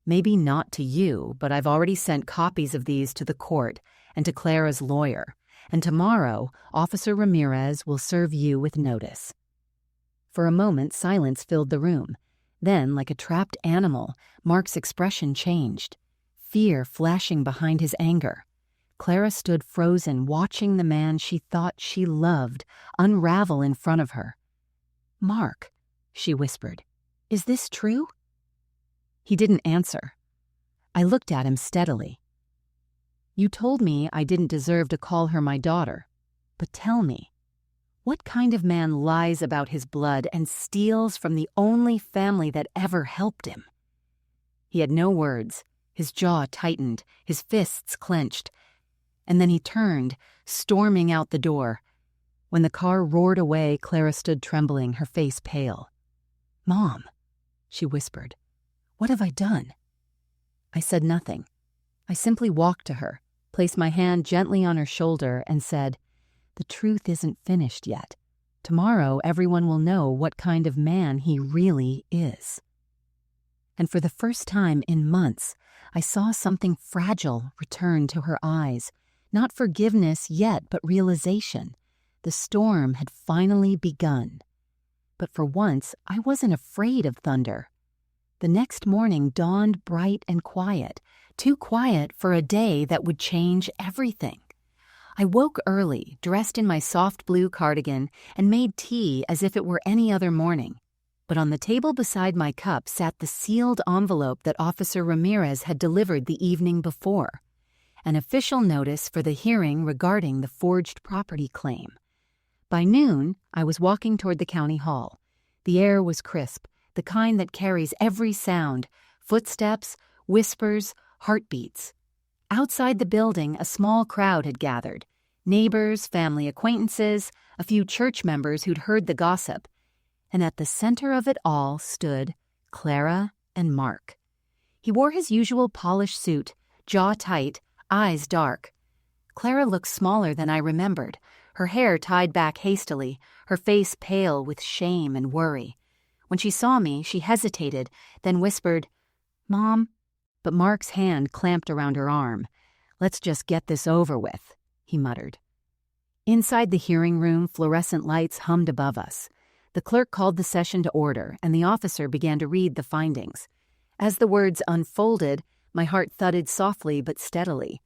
"Maybe not to you, but I've already sent copies of these to the court and to Clara's lawyer, and tomorrow Officer Ramirez will serve you with notice." For a moment, silence filled the room. Then, like a trapped animal, Mark's expression changed, fear flashing behind his anger. Clara stood frozen, watching the man she thought she loved unravel in front of her. "Mark," she whispered, "is this true?" He didn't answer. I looked at him steadily. "You told me I didn't deserve to call her my daughter. But tell me, what kind of man lies about his blood and steals from the only family that ever helped him?" He had no words. His jaw tightened, his fists clenched. And then he turned, storming out the door. When the car roared away, Clara stood trembling, her face pale. "Mom," she whispered, "what have I done?" I said nothing. I simply walked to her, placed my hand gently on her shoulder, and said, "The truth isn't finished yet. Tomorrow everyone will know what kind of man he really is." And for the first time in months, I saw something fragile return to her eyes. Not forgiveness yet, but realization. The storm had finally begun. But for once, I wasn't afraid of thunder. The next morning dawned bright and quiet, too quiet for a day that would change everything. I woke early, dressed in my soft blue cardigan, and made tea as if it were any other morning. But on the table beside my cup sat the sealed envelope that Officer Ramirez had delivered the evening before, an official notice for the hearing regarding the forged property claim. By noon, I was walking toward the county hall. The air was crisp, the kind that carries every sound: footsteps, whispers, heartbeats. Outside the building, a small crowd had gathered. Neighbors, family acquaintances, a few church members who'd heard the gossip. And at the center of it all stood Clara and Mark. He wore his usual polished suit, jaw tight, eyes dark. Clara looked smaller than I remembered, her hair tied back hastily, her face pale with shame and worry. When she saw me, she hesitated, then whispered, "Mom." But Mark's hand clamped around her arm. "Let's just get this over with," he muttered. Inside the hearing room, fluorescent lights hummed above us. The clerk called the session to order, and the officer began to read the findings. As the words unfolded, my heart thudded softly but steadily.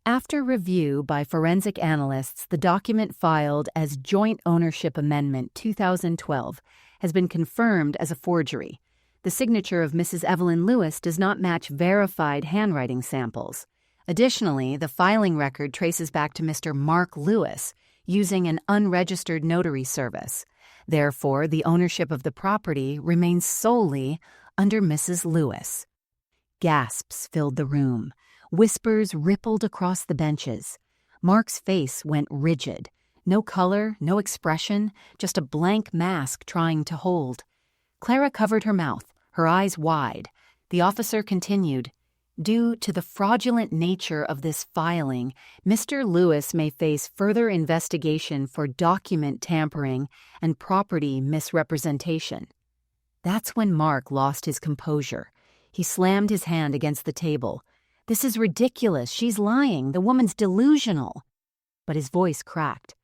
After review by forensic analysts, the document filed as Joint Ownership Amendment 2012 has been confirmed as a forgery. The signature of Mrs. Evelyn Lewis does not match verified handwriting samples. Additionally, the filing record traces back to Mr. Mark Lewis using an unregistered notary service. Therefore, the ownership of the property remains solely under Mrs. Lewis. Gasps filled the room. Whispers rippled across the benches. Mark's face went rigid. No color, no expression, just a blank mask trying to hold. Clara covered her mouth, her eyes wide. The officer continued, "Due to the fraudulent nature of this filing, Mr. Lewis may face further investigation for document tampering and property misrepresentation." That's when Mark lost his composure. He slammed his hand against the table. "This is ridiculous. She's lying. The woman's delusional." But his voice cracked.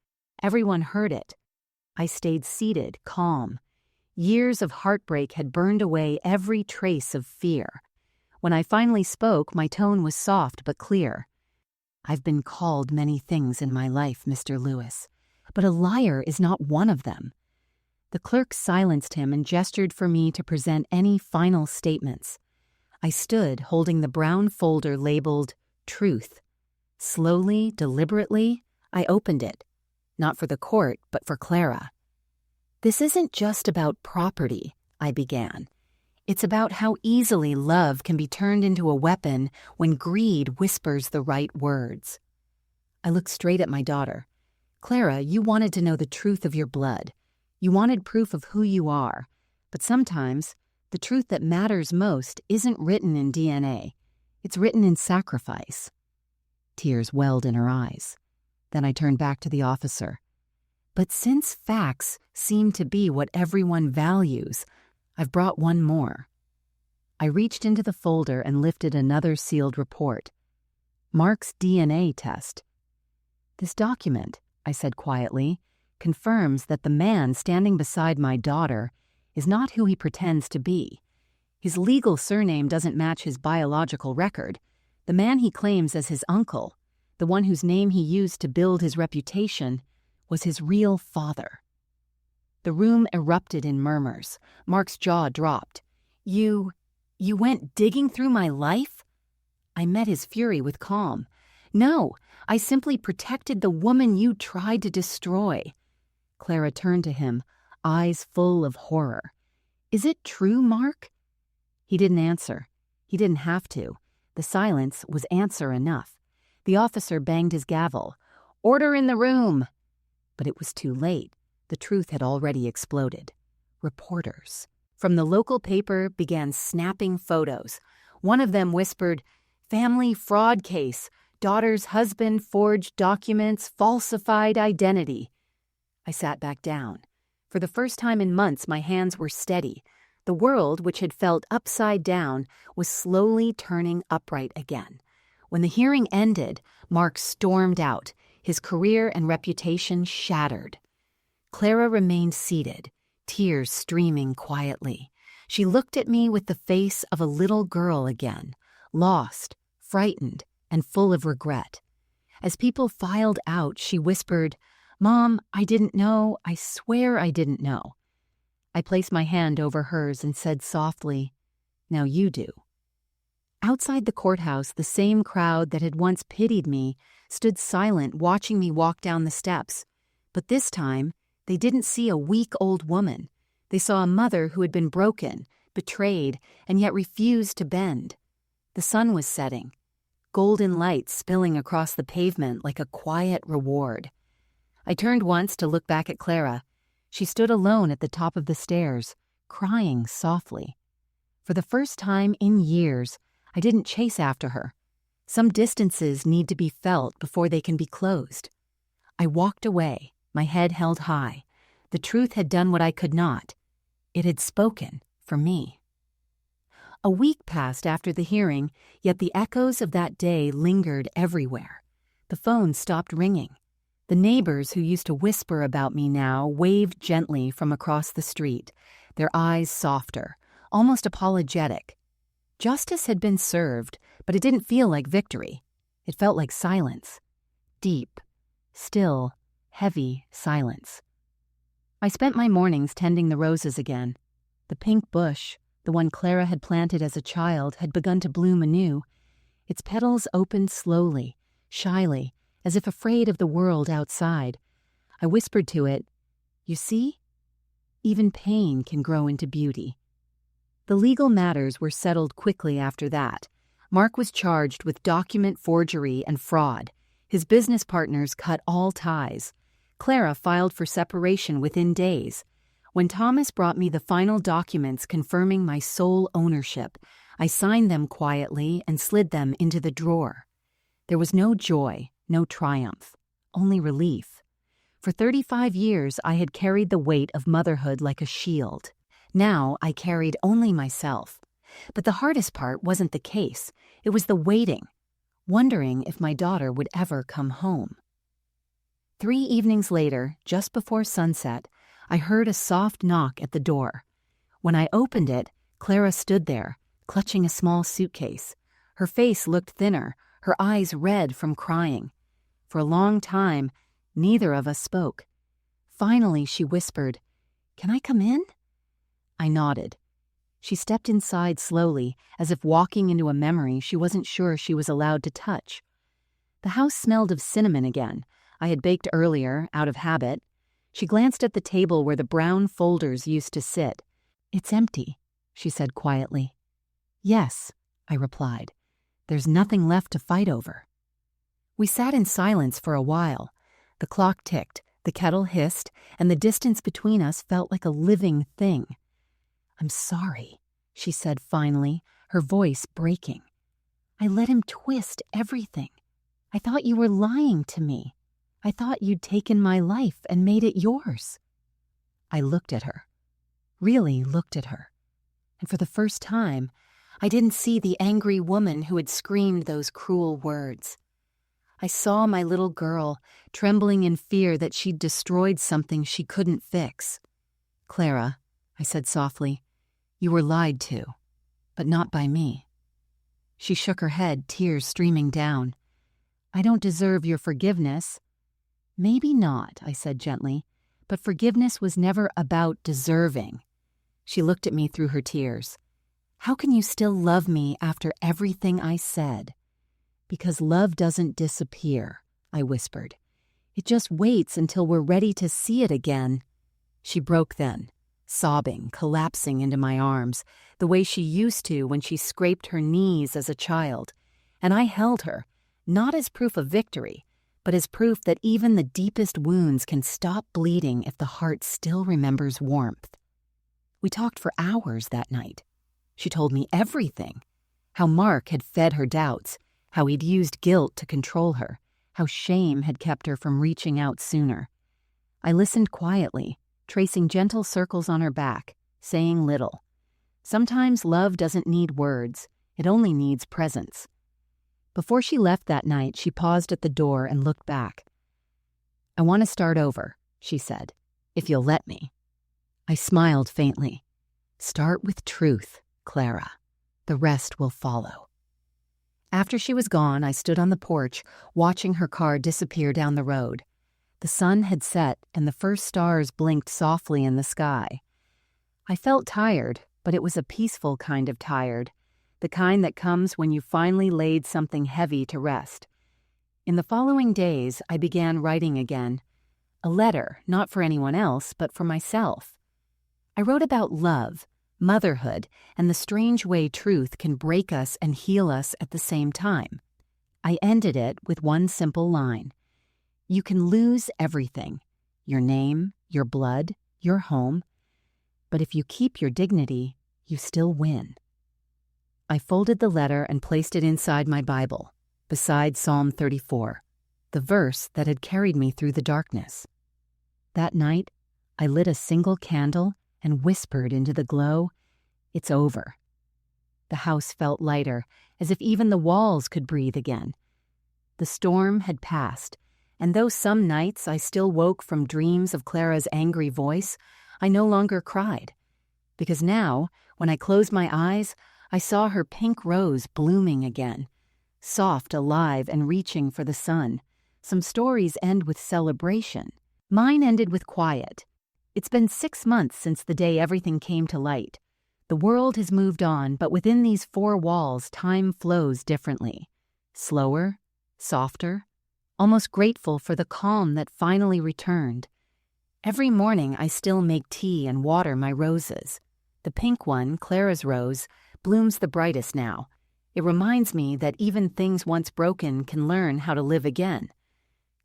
Everyone heard it. I stayed seated, calm. Years of heartbreak had burned away every trace of fear. When I finally spoke, my tone was soft but clear. "I've been called many things in my life, Mr. Lewis, but a liar is not one of them." The clerk silenced him and gestured for me to present any final statements. I stood holding the brown folder labeled Truth. Slowly, deliberately, I opened it. Not for the court, but for Clara. "This isn't just about property," I began. "It's about how easily love can be turned into a weapon when greed whispers the right words." I looked straight at my daughter. "Clara, you wanted to know the truth of your blood. You wanted proof of who you are. But sometimes, the truth that matters most isn't written in DNA. It's written in sacrifice." Tears welled in her eyes. Then I turned back to the officer. "But since facts seem to be what everyone values, I've brought one more." I reached into the folder and lifted another sealed report. Mark's DNA test. "This document," I said quietly, "confirms that the man standing beside my daughter is not who he pretends to be. His legal surname doesn't match his biological record. The man he claims as his uncle, the one whose name he used to build his reputation, was his real father." The room erupted in murmurs. Mark's jaw dropped. You went digging through my life?" I met his fury with calm. "No, I simply protected the woman you tried to destroy." Clara turned to him, eyes full of horror. "Is it true, Mark?" He didn't answer. He didn't have to. The silence was answer enough. The officer banged his gavel. "Order in the room!" But it was too late. The truth had already exploded. Reporters from the local paper began snapping photos. One of them whispered, "Family fraud case. daughter's husband forged documents, falsified identity. I sat back down. For the first time in months, my hands were steady. The world, which had felt upside down, was slowly turning upright again. When the hearing ended, Mark stormed out, his career and reputation shattered. Clara remained seated, tears streaming quietly. She looked at me with the face of a little girl again, lost, frightened, and full of regret. As people filed out, she whispered, "Mom, I didn't know. I swear I didn't know." I placed my hand over hers and said softly, "Now you do." Outside the courthouse, the same crowd that had once pitied me stood silent, watching me walk down the steps. But this time, they didn't see a weak old woman. They saw a mother who had been broken, betrayed, and yet refused to bend. The sun was setting, golden light spilling across the pavement like a quiet reward. I turned once to look back at Clara. She stood alone at the top of the stairs, crying softly. For the first time in years, I didn't chase after her. Some distances need to be felt before they can be closed. I walked away, my head held high. The truth had done what I could not. It had spoken for me. A week passed after the hearing, yet the echoes of that day lingered everywhere. The phone stopped ringing. The neighbors who used to whisper about me now waved gently from across the street, their eyes softer, almost apologetic. Justice had been served, but it didn't feel like victory. It felt like silence. Deep, still, heavy silence. I spent my mornings tending the roses again. The pink bush, the one Clara had planted as a child, had begun to bloom anew. Its petals opened slowly, shyly, as if afraid of the world outside. I whispered to it, "You see? Even pain can grow into beauty." The legal matters were settled quickly after that. Mark was charged with document forgery and fraud. His business partners cut all ties. Clara filed for separation within days. When Thomas brought me the final documents confirming my sole ownership, I signed them quietly and slid them into the drawer. There was no joy, no triumph, only relief. For 35 years, I had carried the weight of motherhood like a shield. Now I carried only myself. But the hardest part wasn't the case. It was the waiting, wondering if my daughter would ever come home. 3 evenings later, just before sunset, I heard a soft knock at the door. When I opened it, Clara stood there, clutching a small suitcase. Her face looked thinner, her eyes red from crying. For a long time, neither of us spoke. Finally, she whispered, "Can I come in?" I nodded. She stepped inside slowly, as if walking into a memory she wasn't sure she was allowed to touch. The house smelled of cinnamon again. I had baked earlier, out of habit. She glanced at the table where the brown folders used to sit. "It's empty," she said quietly. "Yes," I replied. "There's nothing left to fight over." We sat in silence for a while. The clock ticked, the kettle hissed, and the distance between us felt like a living thing. "I'm sorry," she said finally, her voice breaking. "I let him twist everything. I thought you were lying to me. I thought you'd taken my life and made it yours." I looked at her, really looked at her, and for the first time, I didn't see the angry woman who had screamed those cruel words. I saw my little girl, trembling in fear that she'd destroyed something she couldn't fix. "Clara," I said softly, "you were lied to, but not by me." She shook her head, tears streaming down. "I don't deserve your forgiveness." "Maybe not," I said gently, "but forgiveness was never about deserving." She looked at me through her tears. "How can you still love me after everything I said?" "Because love doesn't disappear," I whispered. "It just waits until we're ready to see it again." She broke then, sobbing, collapsing into my arms, the way she used to when she scraped her knees as a child. And I held her, not as proof of victory, but as proof that even the deepest wounds can stop bleeding if the heart still remembers warmth. We talked for hours that night. She told me everything. How Mark had fed her doubts, how he'd used guilt to control her, how shame had kept her from reaching out sooner. I listened quietly, tracing gentle circles on her back, saying little. Sometimes love doesn't need words, it only needs presence. Before she left that night, she paused at the door and looked back. "I want to start over," she said, "if you'll let me." I smiled faintly. "Start with truth, Clara. The rest will follow." After she was gone, I stood on the porch, watching her car disappear down the road. The sun had set, and the first stars blinked softly in the sky. I felt tired, but it was a peaceful kind of tired, the kind that comes when you finally laid something heavy to rest. In the following days, I began writing again. A letter, not for anyone else, but for myself. I wrote about love, motherhood, and the strange way truth can break us and heal us at the same time. I ended it with one simple line. You can lose everything, your name, your blood, your home, but if you keep your dignity, you still win. I folded the letter and placed it inside my Bible, beside Psalm 34, the verse that had carried me through the darkness. That night, I lit a single candle and whispered into the glow, "It's over." The house felt lighter, as if even the walls could breathe again. The storm had passed, and though some nights I still woke from dreams of Clara's angry voice, I no longer cried. Because now, when I closed my eyes, I saw her pink rose blooming again, soft, alive, and reaching for the sun. Some stories end with celebration. Mine ended with quiet. It's been 6 months since the day everything came to light. The world has moved on, but within these 4 walls, time flows differently. Slower, softer, almost grateful for the calm that finally returned. Every morning I still make tea and water my roses. The pink one, Clara's rose, blooms the brightest now. It reminds me that even things once broken can learn how to live again.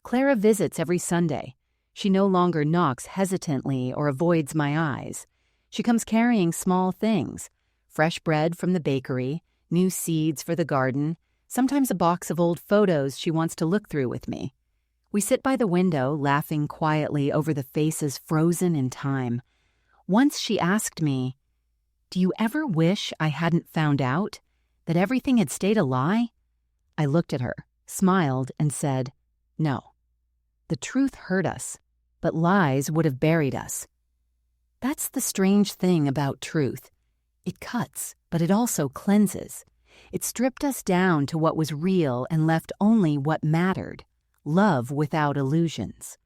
Clara visits every Sunday. She no longer knocks hesitantly or avoids my eyes. She comes carrying small things, fresh bread from the bakery, new seeds for the garden, sometimes a box of old photos she wants to look through with me. We sit by the window, laughing quietly over the faces frozen in time. Once she asked me, "Do you ever wish I hadn't found out? That everything had stayed a lie?" I looked at her, smiled, and said, "No. The truth hurt us, but lies would have buried us." That's the strange thing about truth. It cuts, but it also cleanses. It stripped us down to what was real and left only what mattered, love without illusions.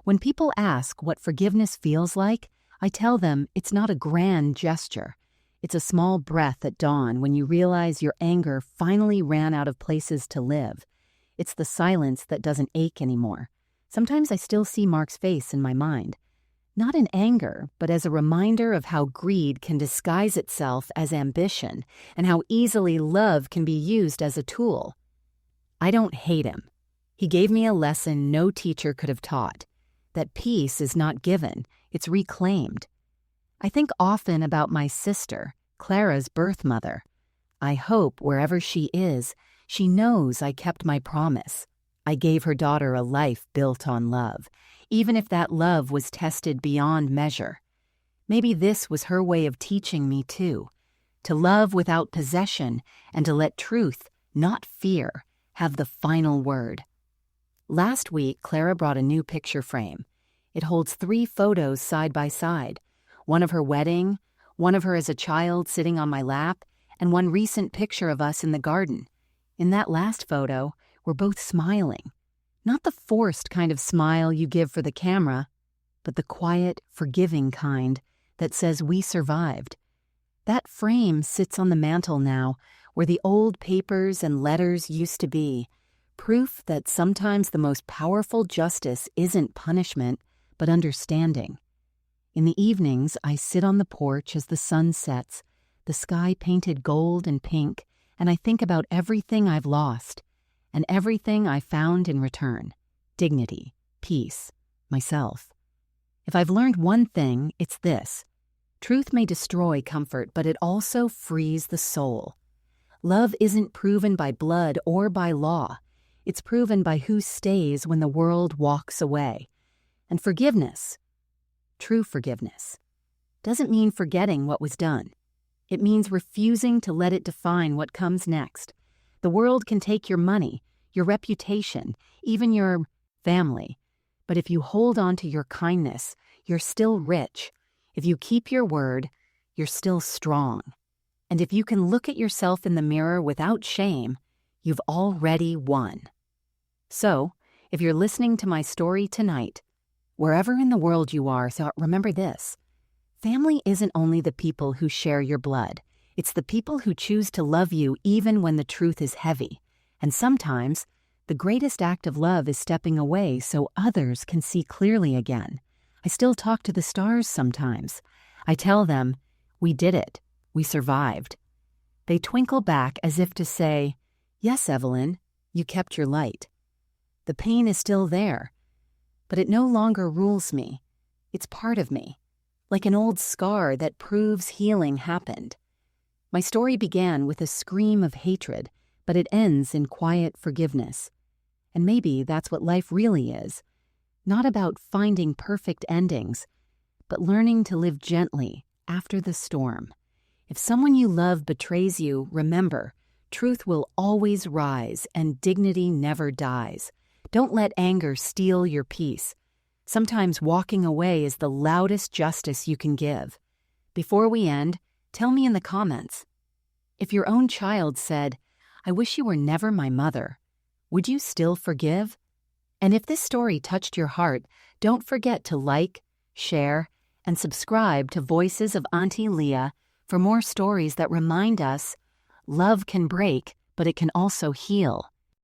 When people ask what forgiveness feels like, I tell them it's not a grand gesture. It's a small breath at dawn when you realize your anger finally ran out of places to live. It's the silence that doesn't ache anymore. Sometimes I still see Mark's face in my mind. Not in anger, but as a reminder of how greed can disguise itself as ambition and how easily love can be used as a tool. I don't hate him. He gave me a lesson no teacher could have taught, that peace is not given, it's reclaimed. I think often about my sister, Clara's birth mother. I hope wherever she is, she knows I kept my promise. I gave her daughter a life built on love, even if that love was tested beyond measure. Maybe this was her way of teaching me too, to love without possession and to let truth, not fear, have the final word. Last week, Clara brought a new picture frame. It holds 3 photos side by side, one of her wedding, one of her as a child sitting on my lap, and one recent picture of us in the garden. In that last photo, we're both smiling. Not the forced kind of smile you give for the camera, but the quiet, forgiving kind that says we survived. That frame sits on the mantel now, where the old papers and letters used to be, proof that sometimes the most powerful justice isn't punishment, but understanding. In the evenings, I sit on the porch as the sun sets, the sky painted gold and pink, and I think about everything I've lost, and everything I found in return: dignity, peace, myself. If I've learned one thing, it's this: truth may destroy comfort, but it also frees the soul. Love isn't proven by blood or by law. It's proven by who stays when the world walks away. And forgiveness, true forgiveness, doesn't mean forgetting what was done. It means refusing to let it define what comes next. The world can take your money, your reputation, even your family. But if you hold on to your kindness, you're still rich. If you keep your word, you're still strong. And if you can look at yourself in the mirror without shame, you've already won. So, if you're listening to my story tonight, wherever in the world you are, remember this. Family isn't only the people who share your blood. It's the people who choose to love you even when the truth is heavy. And sometimes, the greatest act of love is stepping away so others can see clearly again. I still talk to the stars sometimes. I tell them, we did it. We survived. They twinkle back as if to say, yes, Evelyn, you kept your light. The pain is still there, but it no longer rules me. It's part of me, like an old scar that proves healing happened. My story began with a scream of hatred, but it ends in quiet forgiveness. And maybe that's what life really is. Not about finding perfect endings, but learning to live gently after the storm. If someone you love betrays you, remember, truth will always rise and dignity never dies. Don't let anger steal your peace. Sometimes walking away is the loudest justice you can give. Before we end, tell me in the comments. If your own child said, I wish you were never my mother, would you still forgive? And if this story touched your heart, don't forget to like, share, and subscribe to Voices of Auntie Lia for more stories that remind us love can break, but it can also heal.